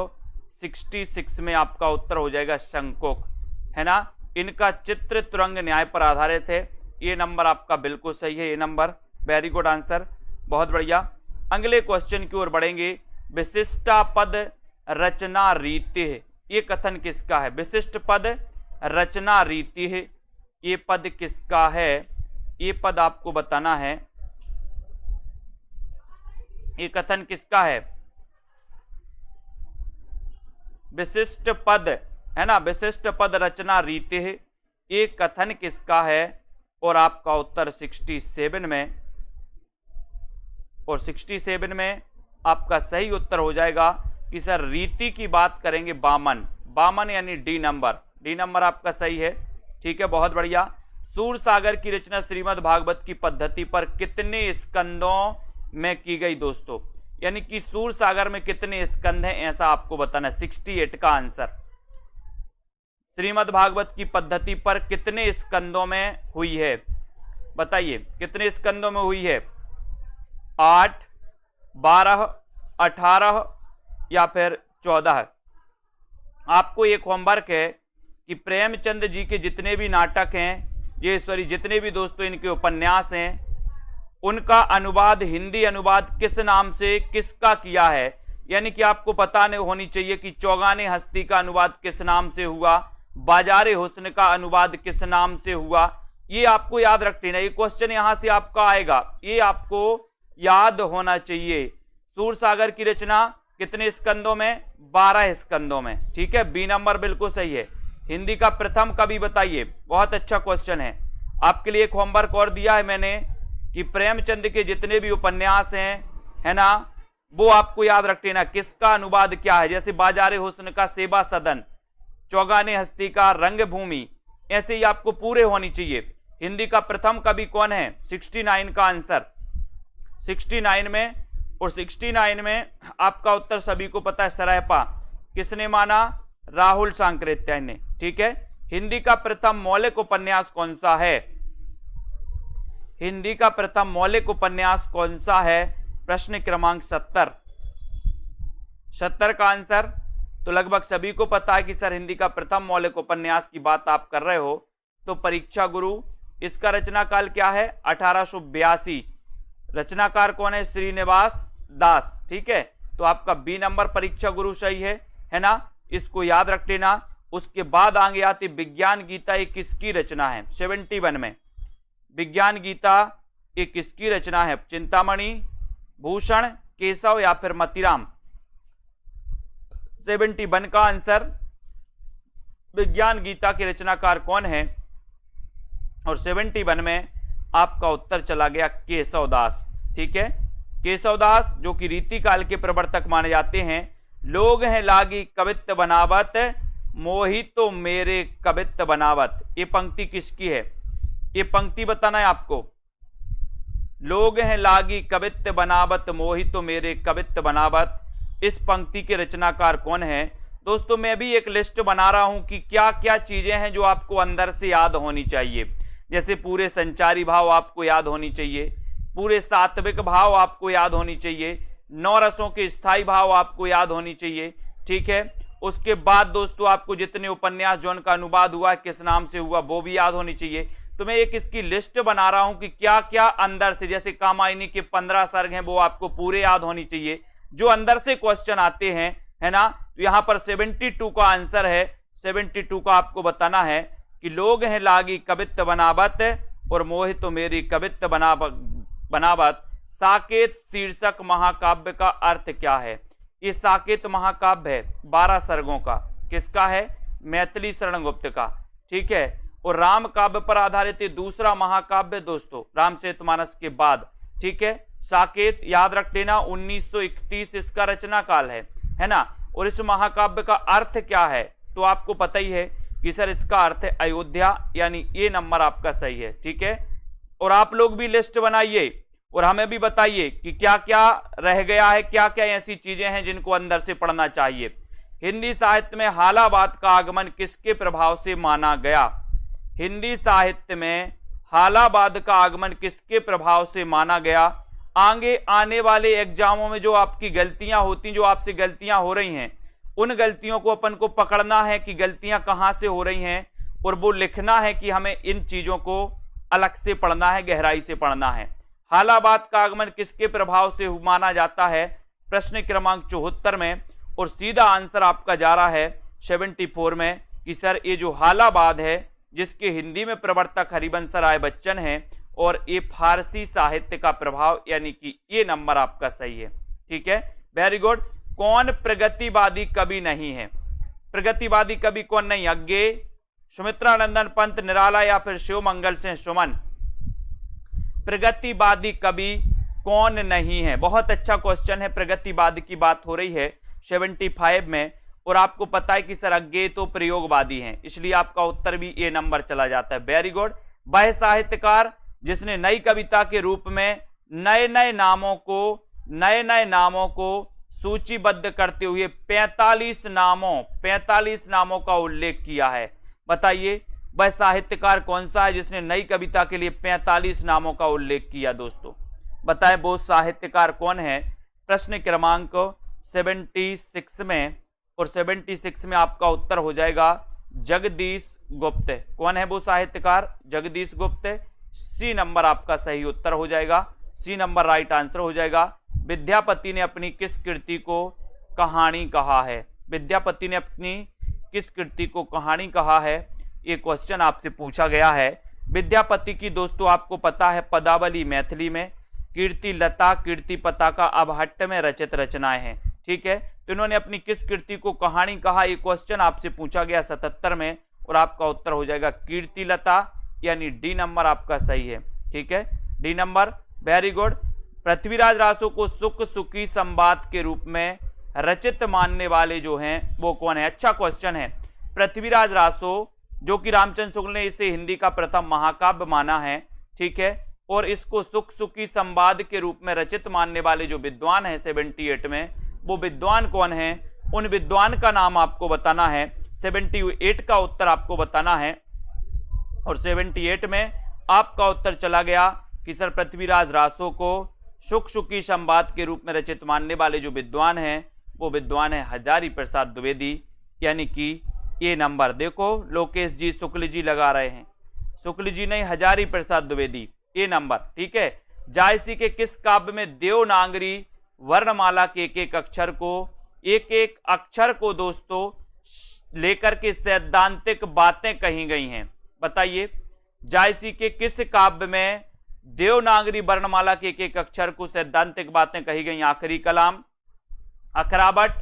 66 में आपका उत्तर हो जाएगा शंकोक, है ना। इनका चित्र तुरंग न्याय पर आधारित है, ये नंबर आपका बिल्कुल सही है, ये नंबर। वेरी गुड आंसर, बहुत बढ़िया। अगले क्वेश्चन की ओर बढ़ेंगे। विशिष्टा पद रचना रीति है, ये कथन किसका है? विशिष्ट पद रचना रीति है, ये पद किसका है? ये पद आपको बताना है, ये कथन किसका है? विशिष्ट पद, है ना, विशिष्ट पद रचना रीति है, ये कथन किसका है? और आपका उत्तर 67 में, और 67 में आपका सही उत्तर हो जाएगा कि सर रीति की बात करेंगे बामन, बामन यानी डी नंबर, डी नंबर आपका सही है। ठीक है, बहुत बढ़िया। सूरसागर की रचना श्रीमद् भागवत की पद्धति पर कितने स्कंदों में की गई दोस्तों? यानी कि सूरसागर में कितने स्कंद हैं, ऐसा आपको बताना है। 68 का आंसर। श्रीमद् भागवत की पद्धति पर कितने स्कंदों में हुई है, बताइए कितने स्कंदों में हुई है? 8, 12, 18 या फिर 14? आपको एक होमवर्क है कि प्रेमचंद जी के जितने भी नाटक हैं, ये सॉरी जितने भी दोस्तों इनके उपन्यास हैं, उनका अनुवाद, हिंदी अनुवाद किस नाम से किसका किया है? यानी कि आपको पता नहीं होनी चाहिए कि चौगाने हस्ती का अनुवाद किस नाम से हुआ, बाजारे हुस्न का अनुवाद किस नाम से हुआ, ये आपको याद रखना। ये क्वेश्चन यहां से आपका आएगा, ये आपको याद होना चाहिए। सूरसागर की रचना कितने स्कंदों में? 12 स्कंदों में। ठीक है, बी नंबर बिल्कुल सही है। हिंदी का प्रथम कवि बताइए, बहुत अच्छा क्वेश्चन है। आपके लिए एक होमवर्क और दिया है मैंने कि प्रेमचंद के जितने भी उपन्यास हैं, है ना, वो आपको याद रख लेना किसका अनुवाद क्या है। जैसे बाजारे हुस्न का सेवा सदन, चौगाने हस्ती का रंगभूमि, ऐसे ही आपको पूरे होनी चाहिए। हिंदी का प्रथम कवि कौन है? 69 का आंसर 69 में। और 69 में आपका उत्तर सभी को पता है, सरायपा किसने माना? राहुल सांकृत्यायन ने। ठीक है, हिंदी का प्रथम मौलिक उपन्यास कौन सा है? हिंदी का प्रथम मौलिक उपन्यास कौन सा है? प्रश्न क्रमांक 70 का आंसर तो लगभग सभी को पता है कि सर हिंदी का प्रथम मौलिक उपन्यास की बात आप कर रहे हो, तो परीक्षा गुरु, इसका रचना काल क्या है? 1882। रचनाकार कौन है? श्रीनिवास दास। ठीक है, तो आपका बी नंबर परीक्षा गुरु सही है। है ना, इसको याद रख लेना। उसके बाद आगे आती विज्ञान गीता, ये किसकी रचना है? 71 में विज्ञान गीता ये किसकी रचना है? चिंतामणि, भूषण, केशव या फिर मतीराम? 71 का आंसर विज्ञान गीता के रचनाकार कौन है? और 71 में आपका उत्तर चला गया केशवदास। ठीक है, केशवदास जो कि रीति काल के प्रवर्तक माने जाते हैं। लोग हैं लागी कवित्त बनावत, मोहितो मेरे कवित्त बनावत, ये पंक्ति किसकी है? ये पंक्ति बताना है आपको। लोग हैं लागी कवित्त बनावत, मोहितो मेरे कवित्त बनावत, इस पंक्ति के रचनाकार कौन है? दोस्तों मैं भी एक लिस्ट बना रहा हूं कि क्या क्या चीजें हैं जो आपको अंदर से याद होनी चाहिए। जैसे पूरे संचारी भाव आपको याद होनी चाहिए, पूरे सात्विक भाव आपको याद होनी चाहिए, 9 रसों के स्थायी भाव आपको याद होनी चाहिए। ठीक है, उसके बाद दोस्तों आपको जितने उपन्यास जो उनका अनुवाद हुआ है किस नाम से हुआ वो भी याद होनी चाहिए। तो मैं एक इसकी लिस्ट बना रहा हूं कि क्या क्या अंदर से, जैसे कामायनी के 15 सर्ग हैं वो आपको पूरे याद होनी चाहिए, जो अंदर से क्वेश्चन आते हैं, है ना। तो यहां पर 72 का आंसर है। 72 का आपको बताना है कि लोग हैं लागी कवित्त बनावत और मोहित तो मेरी कवित्त बनावत, साकेत शीर्षक महाकाव्य का अर्थ क्या है? ये साकेत महाकाव्य है 12 सर्गों का, किसका है? मैथिली शरण गुप्त का। ठीक है, और राम काव्य पर आधारित दूसरा महाकाव्य दोस्तों रामचरितमानस के बाद। ठीक है, साकेत याद रख लेना, 1931 इसका रचना काल है ना। और इस महाकाव्य का अर्थ क्या है? तो आपको पता ही है कि सर इसका अर्थ है अयोध्या, यानी ये नंबर आपका सही है। ठीक है, और आप लोग भी लिस्ट बनाइए और हमें भी बताइए कि क्या क्या रह गया है, क्या क्या ऐसी चीजें हैं जिनको अंदर से पढ़ना चाहिए। हिंदी साहित्य में हालाबाद का आगमन किसके प्रभाव से माना गया? हिंदी साहित्य में हालाबाद का आगमन किसके प्रभाव से माना गया? आगे आने वाले एग्जामों में जो आपकी गलतियां होती, जो आपसे गलतियां हो रही हैं, उन गलतियों को अपन को पकड़ना है कि गलतियां कहां से हो रही हैं, और वो लिखना है कि हमें इन चीजों को अलग से पढ़ना है, गहराई से पढ़ना है। हालाबाद का आगमन किसके प्रभाव से माना जाता है? प्रश्न क्रमांक 74 में, और सीधा आंसर आपका जा रहा है 74 में कि सर ये जो हालाबाद है जिसके हिंदी में प्रवर्तक हरिवंश राय बच्चन हैं, और ये फारसी साहित्य का प्रभाव, यानी कि ये नंबर आपका सही है। ठीक है, वेरी गुड। कौन प्रगतिवादी कवि नहीं है? प्रगतिवादी कवि कौन नहीं? अज्ञे, सुमित्रानंदन पंत निराला या फिर शिवमंगल सिंह सुमन? प्रगतिवादी कवि कौन नहीं है? बहुत अच्छा क्वेश्चन है। प्रगतिवादी की बात हो रही है 75 में, और आपको पता है कि सर अज्ञे तो प्रयोगवादी हैं, इसलिए आपका उत्तर भी ए नंबर चला जाता है। Very good. वह साहित्यकार जिसने नई कविता के रूप में नए नए नामों को सूचीबद्ध करते हुए 45 नामों का उल्लेख किया है, बताइए वह साहित्यकार कौन सा है जिसने नई कविता के लिए 45 नामों का उल्लेख किया? दोस्तों बताएं वो साहित्यकार कौन है? प्रश्न क्रमांक 76 में, और 76 में आपका उत्तर हो जाएगा जगदीश गुप्त। कौन है वो साहित्यकार? जगदीश गुप्त। सी नंबर आपका सही उत्तर हो जाएगा, सी नंबर राइट आंसर हो जाएगा। विद्यापति ने अपनी किस कृति को कहानी कहा है? विद्यापति ने अपनी किस कृति को कहानी कहा है? ये क्वेश्चन आपसे पूछा गया है। विद्यापति की दोस्तों आपको पता है पदावली मैथिली में, कीर्ति लता, कीर्ति पताका अबहट्ट में रचित रचनाएं हैं। ठीक है, तो इन्होंने अपनी किस कृति को कहानी कहा? ये क्वेश्चन आपसे पूछा गया 77 में, और आपका उत्तर हो जाएगा कीर्ति लता, यानी डी नंबर आपका सही है। ठीक है, D number, very good. Prithviraj Raso को सुख सुखी संवाद के रूप में रचित मानने वाले जो हैं वो कौन है? अच्छा क्वेश्चन है। पृथ्वीराज रासो जो कि रामचंद्र शुक्ल ने इसे हिंदी का प्रथम महाकाव्य माना है, ठीक है, और इसको सुख सुखी संवाद के रूप में रचित मानने वाले जो विद्वान है 78 में, वो विद्वान कौन है? उन विद्वान का नाम आपको बताना है। 78 का उत्तर आपको बताना है, और 78 में आपका उत्तर चला गया कि सर पृथ्वीराज रासो को सुख सुखी संवाद के रूप में रचित मानने वाले जो विद्वान हैं वो विद्वान है हजारी प्रसाद द्विवेदी, यानी कि ये नंबर देखो लोकेश जी शुक्ल जी लगा रहे हैं, शुक्ल जी नहीं हजारी प्रसाद द्विवेदी, ये नंबर। ठीक है, जायसी के किस काव्य में देवनागरी वर्णमाला के एक एक अक्षर को एक एक अक्षर को दोस्तों लेकर के सैद्धांतिक बातें कही गई हैं। बताइए, जायसी के किस काव्य में देवनागरी वर्णमाला के एक एक अक्षर को सैद्धांतिक बातें कही गई? आखिरी कलाम, अखरावट,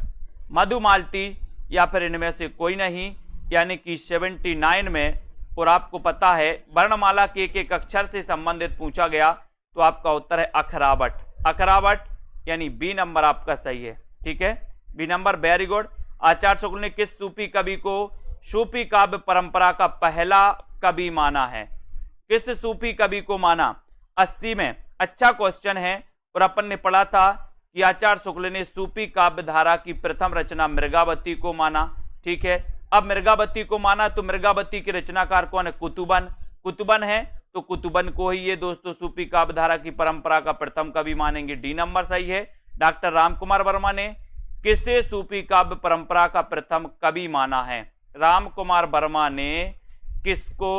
मधुमालती या फिर इनमें से कोई नहीं, यानी कि 79 में। और आपको पता है वर्णमाला के एक एक अक्षर से संबंधित पूछा गया तो आपका उत्तर है अखरावट। अखरावट यानी बी नंबर आपका सही है। ठीक है, बी नंबर, वेरी गुड। आचार्य शुक्ल ने किस सूफी कवि को सूफी काव्य परंपरा का पहला कवि माना है? किस सूफी कवि को माना? 80 में। अच्छा क्वेश्चन है। और अपन ने पढ़ा था कि आचार्य शुक्ल ने सूफी काव्य धारा की प्रथम रचना मृगावती को माना। ठीक है, अब मृगावती को माना तो मृगावती के रचनाकार कौन है? कुतुबन। कुतुबन है तो कुतुबन को ही ये दोस्तों सूफी काव्य धारा की परंपरा का प्रथम कवि मानेंगे। डी नंबर सही है। डॉक्टर रामकुमार वर्मा ने किसे सूफी काव्य परंपरा का प्रथम कवि माना है? रामकुमार वर्मा ने किसको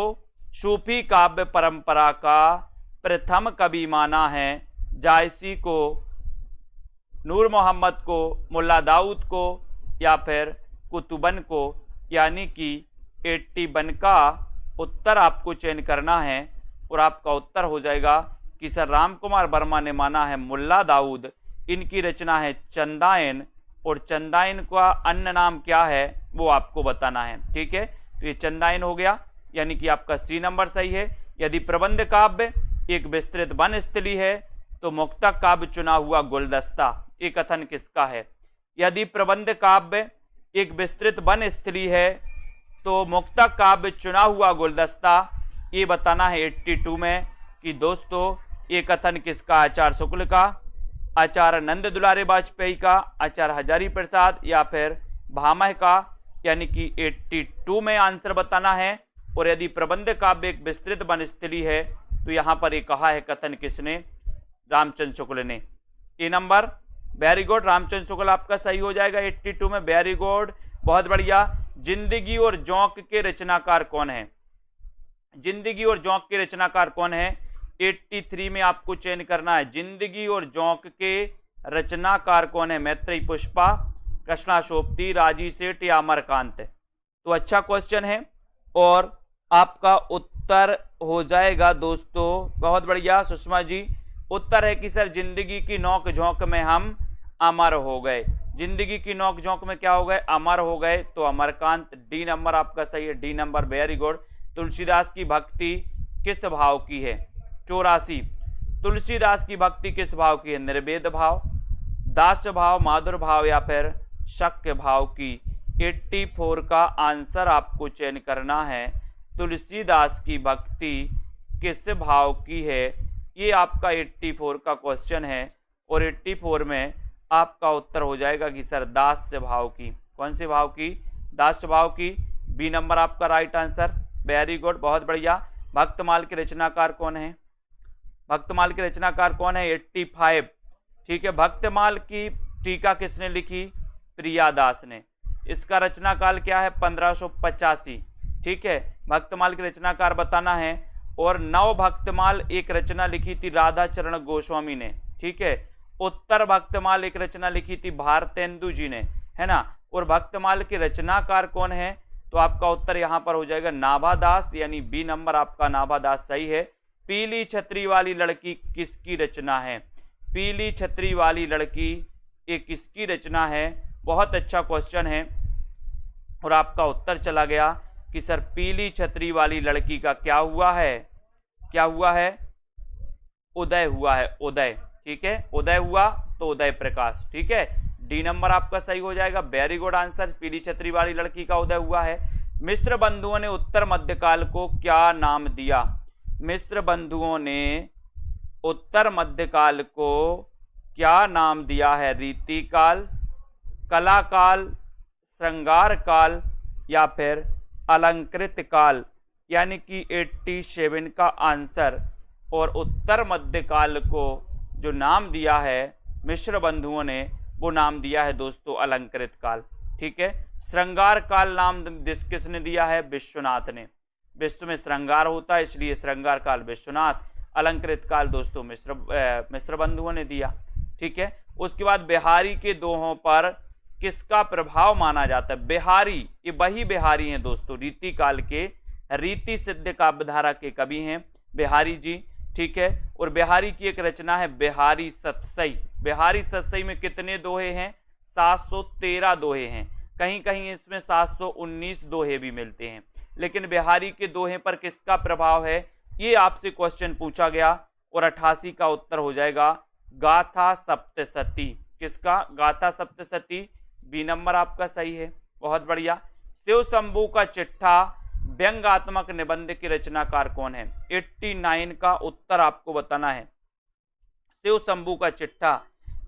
सूफी काव्य परंपरा का प्रथम कवि माना है? जायसी को, नूर मोहम्मद को, मुल्ला दाऊद को या फिर कुतुबन को? यानी कि 81 का उत्तर आपको चयन करना है और आपका उत्तर हो जाएगा कि सर रामकुमार वर्मा ने माना है मुल्ला दाऊद। इनकी रचना है चंदायन और चंदायन का अन्य नाम क्या है वो आपको बताना है। ठीक है, तो ये चंदायन हो गया, यानी कि आपका सी नंबर सही है। यदि प्रबंध काव्य एक विस्तृत वन स्थली है तो मुक्तक काव्य चुना हुआ गुलदस्ता, ये कथन किसका है? यदि प्रबंध काव्य एक विस्तृत वन स्थली है तो मुक्तक काव्य चुना हुआ गुलदस्ता, ये बताना है 82 में कि दोस्तों ये कथन किसका? आचार्य शुक्ल का, आचार्य नंद दुलारे वाजपेयी का, आचार्य हजारी प्रसाद या फिर भामह का? यानी कि 82 में आंसर बताना है। और यदि प्रबंध काव्य एक विस्तृत वन स्थली है तो यहां पर ये कहा है कथन किसने? रामचंद्र शुक्ल ने। ए number, very good. Ramchandra Shukla आपका सही हो जाएगा 82 में। वेरी गुड, बहुत बढ़िया। जिंदगी और जोंक के रचनाकार कौन है? जिंदगी और जोंक के रचनाकार कौन है? 83 में आपको चयन करना है। जिंदगी और जोंक के रचनाकार कौन है? मैत्रेयी पुष्पा, कृष्णाशोभती, राजी सेठ या अमरकांत? तो अच्छा क्वेश्चन है और आपका उत्तर हो जाएगा दोस्तों, बहुत बढ़िया सुषमा जी। उत्तर है कि सर जिंदगी की नोक झोंक में हम अमर हो गए। जिंदगी की नोक झोंक में क्या हो गए? अमर हो गए। तो अमरकांत, डी नंबर आपका सही है। D number, very good. Tulsidas की भक्ति किस भाव की है? 84। तुलसीदास की भक्ति किस भाव की है? निर्वेद भाव, दास्य भाव, माधुर भाव या फिर शक्य भाव की? 84 का आंसर आपको चयन करना है। तुलसीदास की भक्ति किस भाव की है? ये आपका 84 का क्वेश्चन है और 84 में आपका उत्तर हो जाएगा कि सर दास्य भाव की। कौन से भाव की? दास्य भाव की। बी नंबर आपका राइट आंसर। वेरी गुड, बहुत बढ़िया। भक्तमाल के रचनाकार कौन है? भक्तमाल के रचनाकार कौन है? 85। ठीक है, भक्तमाल की टीका किसने लिखी? प्रियादास ने। इसका रचना काल क्या है? 1585। ठीक है, भक्तमाल के रचनाकार बताना है। और नव भक्तमाल एक रचना लिखी थी राधा चरण गोस्वामी ने। ठीक है, उत्तर भक्तमाल एक रचना लिखी थी भारतेंदु जी ने, है ना। और भक्तमाल के रचनाकार कौन है? तो आपका उत्तर यहां पर हो जाएगा नाभादास, यानी बी नंबर आपका नाभादास सही है। पीली छतरी वाली लड़की किसकी रचना है? पीली छतरी वाली लड़की ये किसकी रचना है? बहुत अच्छा क्वेश्चन है और आपका उत्तर चला गया कि सर पीली छतरी वाली लड़की का क्या हुआ है? क्या हुआ है? उदय हुआ है, उदय। ठीक है, उदय हुआ तो उदय प्रकाश। ठीक है, डी नंबर आपका सही हो जाएगा। वेरी गुड आंसर, पीली छतरी वाली लड़की का उदय हुआ है। मिस्र बंधुओं ने उत्तर मध्यकाल को क्या नाम दिया? मिस्र बंधुओं ने उत्तर मध्यकाल को क्या नाम दिया है? रीति काल, कला काल, श्रृंगार काल या फिर अलंकृत काल? यानी कि 87 का आंसर। और उत्तर मध्यकाल को जो नाम दिया है मिश्र बंधुओं ने, वो नाम दिया है दोस्तों अलंकृत काल। ठीक है, श्रृंगार काल नाम किसने दिया है? विश्वनाथ ने। विश्व में श्रृंगार होता है इसलिए श्रृंगार काल विश्वनाथ, अलंकृत काल दोस्तों मिश्र बंधुओं ने दिया। ठीक है, उसके बाद बिहारी के दोहों पर किसका प्रभाव माना जाता है? बिहारी, ये वही बिहारी हैं दोस्तों, रीति काल के रीति सिद्ध काव्यधारा के कवि हैं बिहारी जी, ठीक है। और बिहारी की एक रचना है बिहारी सतसई। बिहारी सतसई में कितने दोहे हैं? 713 दोहे हैं, कहीं कहीं इसमें 719 दोहे भी मिलते हैं। लेकिन बिहारी के दोहे पर किसका प्रभाव है, ये आपसे क्वेश्चन पूछा गया और 88 का उत्तर हो जाएगा गाथा सप्तशती। किसका? गाथा सप्तशती। बी नंबर आपका सही है, बहुत बढ़िया। शिव शंभू का चिट्ठा व्यंग्यात्मक निबंध के रचनाकार कौन है? 89 का उत्तर आपको बताना है। शिव शंभू का चिट्ठा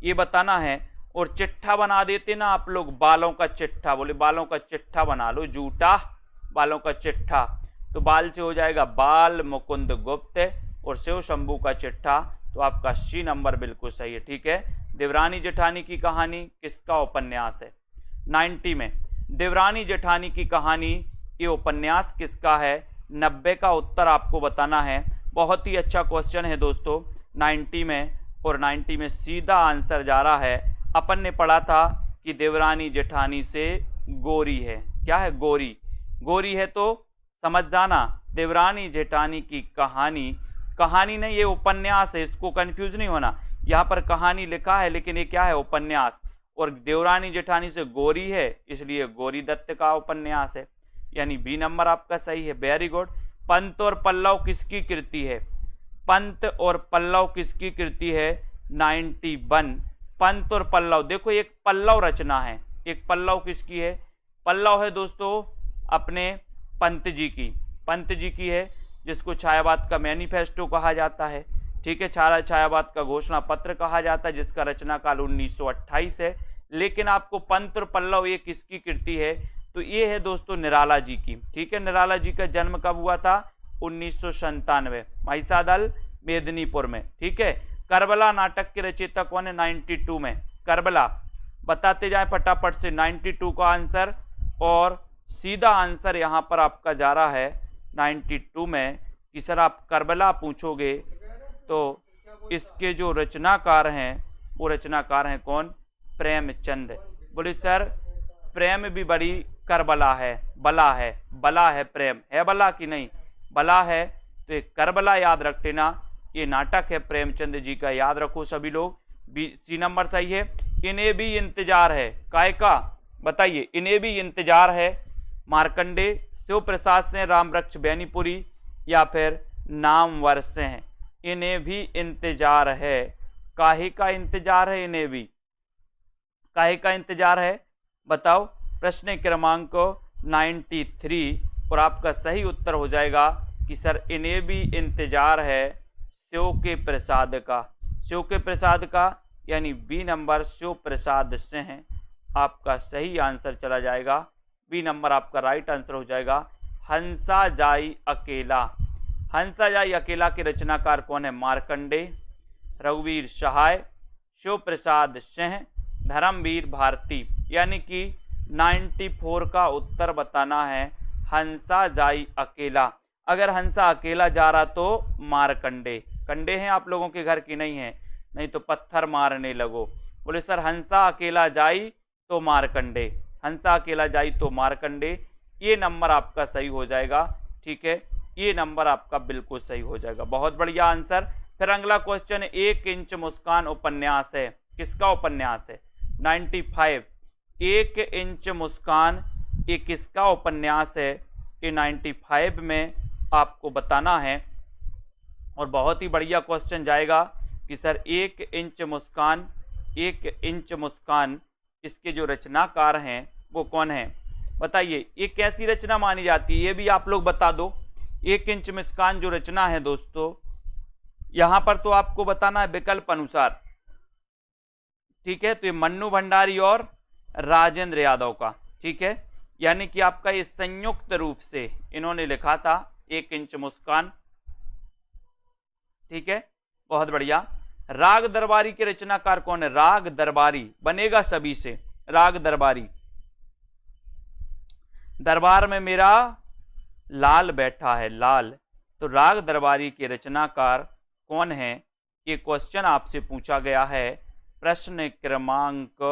ये बताना है। और चिट्ठा बना देते ना आप लोग, बालों का चिट्ठा, बोले बालों का चिट्ठा बना लो, जूटा बालों का चिट्ठा, तो बाल से हो जाएगा बाल मुकुंद गुप्त, और शिव शंभू का चिट्ठा, तो आपका सी नंबर बिल्कुल सही है, ठीक है। देवरानी जेठानी की कहानी किसका उपन्यास है? 90 में देवरानी जेठानी की कहानी, ये उपन्यास किसका है? 90 का उत्तर आपको बताना है। बहुत ही अच्छा क्वेश्चन है दोस्तों 90 में, और 90 में सीधा आंसर जा रहा है। अपन ने पढ़ा था कि देवरानी जेठानी से गोरी है। क्या है? गोरी। गोरी है तो समझ जाना, देवरानी जेठानी की कहानी, कहानी नहीं ये उपन्यास है, इसको कंफ्यूज नहीं होना। यहाँ पर कहानी लिखा है लेकिन ये क्या है? उपन्यास। और देवरानी जेठानी से गोरी है, इसलिए गोरी दत्त का उपन्यास है, यानी बी नंबर आपका सही है। Very good. पंत और पल्लव किसकी कृति है? पंत और पल्लव किसकी कृति है? 91। पंत और पल्लव, देखो एक पल्लव रचना है, एक पल्लव किसकी है? पल्लव है दोस्तों अपने पंत जी की, पंत जी की है, जिसको छायावाद का मैनिफेस्टो कहा जाता है, ठीक है। छायावाद का घोषणा पत्र कहा जाता है, जिसका रचना काल 1928 है। लेकिन आपको पंत और पल्लव ये किसकी कृति है? तो ये है दोस्तों निराला जी की, ठीक है। निराला जी का जन्म कब हुआ था? 1997 महिषादल मेदिनीपुर में, ठीक है। करबला नाटक के रचयिता कौन है? 92 में करबला। बताते जाए फटाफट से 92 का आंसर, और सीधा आंसर यहाँ पर आपका जा रहा है 92 में कि सर आप करबला पूछोगे तो इसके जो रचनाकार हैं वो रचनाकार हैं कौन? प्रेमचंद। बोले सर प्रेम भी बड़ी करबला है, बला है, बला है, प्रेम है बला कि नहीं? बला है, तो ये करबला याद रख लेना, ये नाटक है प्रेमचंद जी का, याद रखो सभी लोग। बी सी नंबर सही है। इन्हें भी इंतजार है, काय का? बताइए। इन्हें भी इंतजार है मार्कंडे, शिव प्रसाद से, रामवृक्ष बैनीपुरी, या फिर नामवर से हैं? इन्हें भी इंतजार है, काहे का इंतजार है? इन्हें भी काहे का इंतजार है? बताओ। प्रश्न क्रमांक 93, और आपका सही उत्तर हो जाएगा कि सर इन्हें भी इंतजार है शिव के प्रसाद का। शिव के प्रसाद का यानी बी नंबर शिव प्रसाद से हैं, आपका सही आंसर चला जाएगा। बी नंबर आपका राइट आंसर हो जाएगा। हंसा जाई अकेला। हंसा जाई अकेला के रचनाकार कौन है? मार्कंडे, रघुवीर सहाय, शिव प्रसाद सिंह, धर्मवीर भारती। यानी कि 94 का उत्तर बताना है हंसा जाई अकेला। अगर हंसा अकेला जा रहा तो मारकंडे। कंडे हैं आप लोगों के घर की? नहीं है, नहीं तो पत्थर मारने लगो। बोले सर हंसा अकेला जाई तो मारकंडे, हंसा अकेला जाई तो मारकंडे। ये नंबर आपका सही हो जाएगा, ठीक है। ये नंबर आपका बिल्कुल सही हो जाएगा, बहुत बढ़िया आंसर। फिर अगला क्वेश्चन, 1 इंच मुस्कान उपन्यास है, किसका उपन्यास है? 95। 1 इंच मुस्कान ये किसका उपन्यास है? ये 95 में आपको बताना है। और बहुत ही बढ़िया क्वेश्चन जाएगा कि सर 1 इंच मुस्कान, 1 इंच मुस्कान इसके जो रचनाकार हैं वो कौन है? बताइए। ये कैसी रचना मानी जाती है ये भी आप लोग बता दो। 1 इंच मुस्कान जो रचना है दोस्तों, यहां पर तो आपको बताना है विकल्प अनुसार, ठीक है। तो ये मन्नू भंडारी और राजेंद्र यादव का, ठीक है। यानी कि आपका ये संयुक्त रूप से इन्होंने लिखा था 1 इंच मुस्कान, ठीक है, बहुत बढ़िया। राग दरबारी के रचनाकार कौन है? राग दरबारी बनेगा सभी से, राग दरबारी। दरबार में मेरा लाल बैठा है, लाल। तो राग दरबारी के रचनाकार कौन है? ये क्वेश्चन आपसे पूछा गया है प्रश्न क्रमांक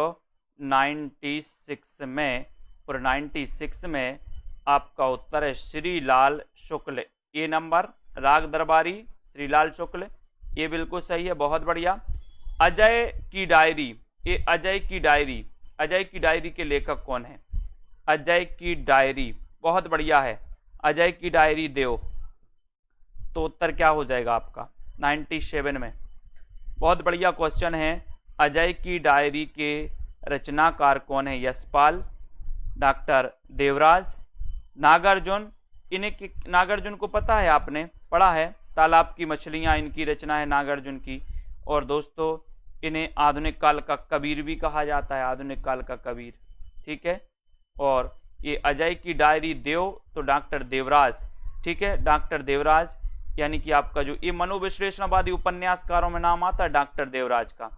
96 में, और 96 में आपका उत्तर है श्रीलाल शुक्ल। ए नंबर राग दरबारी श्रीलाल शुक्ल, ये बिल्कुल सही है, बहुत बढ़िया। अजय की डायरी, ये अजय की डायरी, अजय की डायरी के लेखक कौन है? अजय की डायरी, बहुत बढ़िया है, अजय की डायरी देव। तो उत्तर क्या हो जाएगा आपका 97 में? बहुत बढ़िया क्वेश्चन है। अजय की डायरी के रचनाकार कौन है? यशपाल, डॉक्टर देवराज, नागार्जुन। इन्हें नागार्जुन को पता है, आपने पढ़ा है, तालाब की मछलियां इनकी रचना है नागार्जुन की। और दोस्तों इन्हें आधुनिक काल का कबीर भी कहा जाता है, आधुनिक काल का कबीर, ठीक है। और ये अजय की डायरी देव, तो डॉक्टर देवराज, ठीक है, डॉक्टर देवराज, यानी कि आपका जो ये मनोविश्लेषणवादी उपन्यासकारों में नाम आता है डॉक्टर देवराज का।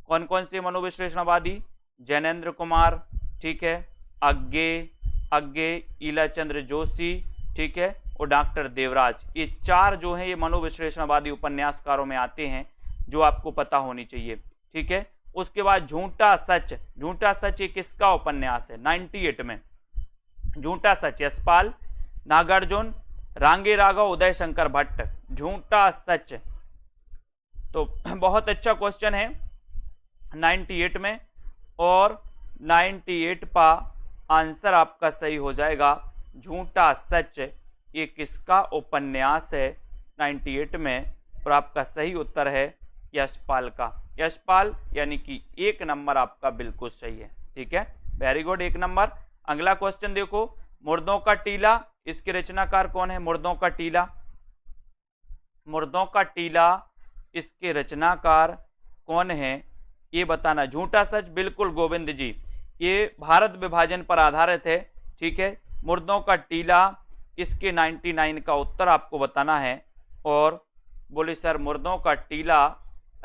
कौन कौन से मनोविश्लेषणवादी? जैनेन्द्र कुमार, ठीक है, अग्गे, ईलाचंद्र जोशी, ठीक है, और डॉक्टर देवराज। ये चार जो हैं ये मनोविश्लेषणवादी उपन्यासकारों में आते हैं, जो आपको पता होनी चाहिए, ठीक है। उसके बाद झूठा सच, झूठा सच ये किसका उपन्यास है? 98 में झूठा सच, यशपाल, नागार्जुन, रांगे राघव, उदय शंकर भट्ट, झूठा सच। तो बहुत अच्छा क्वेश्चन है 98 में, और 98 का आंसर आपका सही हो जाएगा झूठा सच। ये किसका उपन्यास है 98 में? और आपका सही उत्तर है यशपाल का, यशपाल, यानी कि 1 नंबर आपका बिल्कुल सही है, ठीक है, वेरी गुड, 1 नंबर। अगला क्वेश्चन देखो, मुर्दों का टीला, इसके रचनाकार कौन है? मुर्दों का टीला, मुर्दों का टीला, इसके रचनाकार कौन है ये बताना। झूठा सच, बिल्कुल गोविंद जी, ये भारत विभाजन पर आधारित है, ठीक है। मुर्दों का टीला, इसके 99 का उत्तर आपको बताना है। और बोले सर मुर्दों का टीला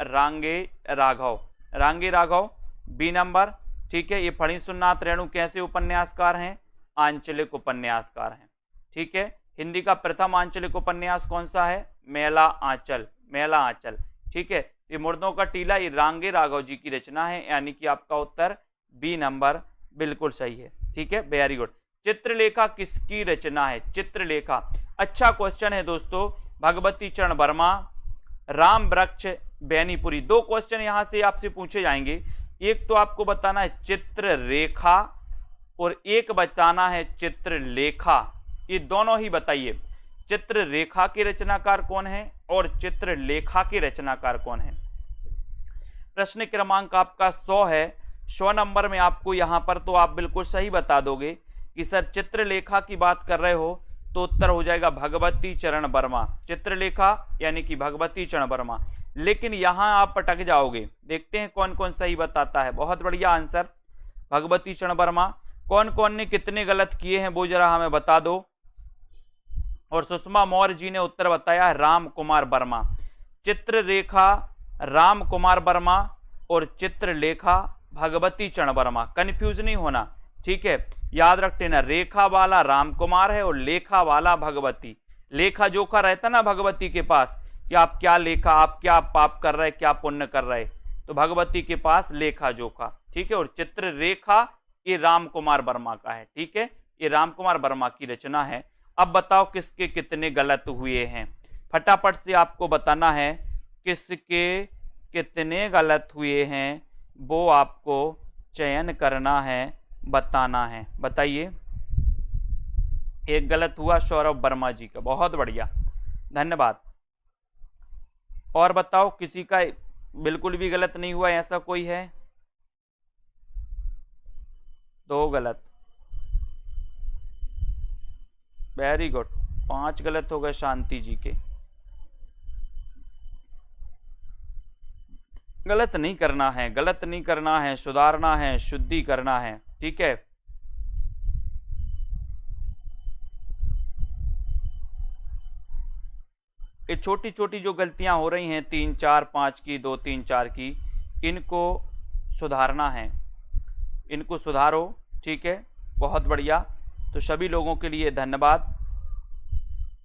रांगे राघव, रांगे राघव, बी नंबर, ठीक है। ये फणीसुरनाथ रेणु कैसे उपन्यासकार हैं? आंचलिक उपन्यासकार हैं, ठीक है। हिंदी का प्रथम आंचलिक उपन्यास कौन सा है? मेला आंचल, मेला आंचल, ठीक है। ये मुर्दों का टीला ये रांगे राघव जी की रचना है, यानी कि आपका उत्तर बी नंबर बिल्कुल सही है, ठीक है, वेरी गुड। चित्रलेखा किसकी रचना है? चित्रलेखा, अच्छा क्वेश्चन है दोस्तों। भगवती चरण वर्मा, राम वृक्ष बैनीपुरी। 2 क्वेश्चन यहां से आपसे पूछे जाएंगे, एक तो आपको बताना है चित्ररेखा और एक बताना है चित्रलेखा, ये दोनों ही बताइए। चित्ररेखा के रचनाकार कौन है और चित्रलेखा के रचनाकार कौन है? प्रश्न क्रमांक आपका 100 है। 100 नंबर में आपको यहां पर तो आप बिल्कुल सही बता दोगे कि सर चित्रलेखा की बात कर रहे हो, तो उत्तर हो जाएगा भगवती चरण वर्मा, चित्रलेखा यानी कि भगवती चरण वर्मा। लेकिन यहां आप पटक जाओगे, देखते हैं कौन कौन सही बताता है। बहुत बढ़िया आंसर भगवती चरण वर्मा। कौन कौन ने कितने गलत किए हैं वो जरा हमें बता दो। और सुषमा मौर्य जी ने उत्तर बताया राम कुमार वर्मा। चित्ररेखा राम कुमार वर्मा और चित्रलेखा भगवती चरण वर्मा, कंफ्यूज नहीं होना, ठीक है, याद रखते ना, रेखा वाला राम कुमार है और लेखा वाला भगवती। लेखा जोखा रहता ना भगवती के पास कि आप क्या लेखा, आप क्या पाप कर रहे, क्या पुण्य कर रहे, तो भगवती के पास लेखा जोखा, ठीक है। और चित्ररेखा ये राम कुमार वर्मा का है, ठीक है, ये राम कुमार वर्मा की रचना है। अब बताओ किसके कितने गलत हुए हैं, फटाफट से आपको बताना है किसके कितने गलत हुए हैं, वो आपको चयन करना है, बताना है, बताइए। एक गलत हुआ सौरभ वर्मा जी का, बहुत बढ़िया, धन्यवाद। और बताओ किसी का बिल्कुल भी गलत नहीं हुआ, ऐसा कोई है? 2 गलत, वेरी गुड। 5 गलत हो गए शांति जी के। गलत नहीं करना है, गलत नहीं करना है, सुधारना है, शुद्धि करना है, ठीक है। ये छोटी छोटी जो गलतियां हो रही हैं 3 4 5 की, 2 3 4 की, इनको सुधारना है, इनको सुधारो, ठीक है, बहुत बढ़िया। तो सभी लोगों के लिए धन्यवाद,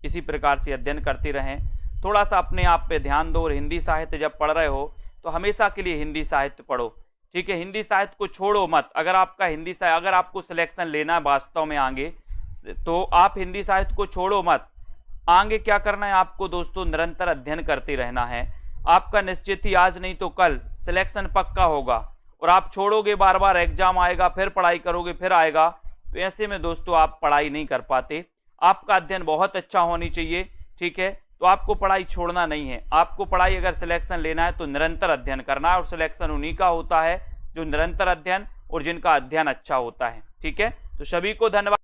इसी प्रकार से अध्ययन करते रहें, थोड़ा सा अपने आप पे ध्यान दो। और हिंदी साहित्य जब पढ़ रहे हो तो हमेशा के लिए हिंदी साहित्य पढ़ो, ठीक है, हिंदी साहित्य को छोड़ो मत। अगर आपका हिंदी साहित्य, अगर आपको सिलेक्शन लेना है वास्तव में आगे, तो आप हिंदी साहित्य को छोड़ो मत। आगे क्या करना है आपको दोस्तों, निरंतर अध्ययन करते रहना है। आपका निश्चित ही आज नहीं तो कल सिलेक्शन पक्का होगा। और आप छोड़ोगे, बार बार एग्जाम आएगा, फिर पढ़ाई करोगे, फिर आएगा, तो ऐसे में दोस्तों आप पढ़ाई नहीं कर पाते। आपका अध्ययन बहुत अच्छा होनी चाहिए, ठीक है। तो आपको पढ़ाई छोड़ना नहीं है। आपको पढ़ाई अगर सिलेक्शन लेना है तो निरंतर अध्ययन करना है, और सिलेक्शन उन्हीं का होता है जो निरंतर अध्ययन और जिनका अध्ययन अच्छा होता है, ठीक है। तो सभी को धन्यवाद।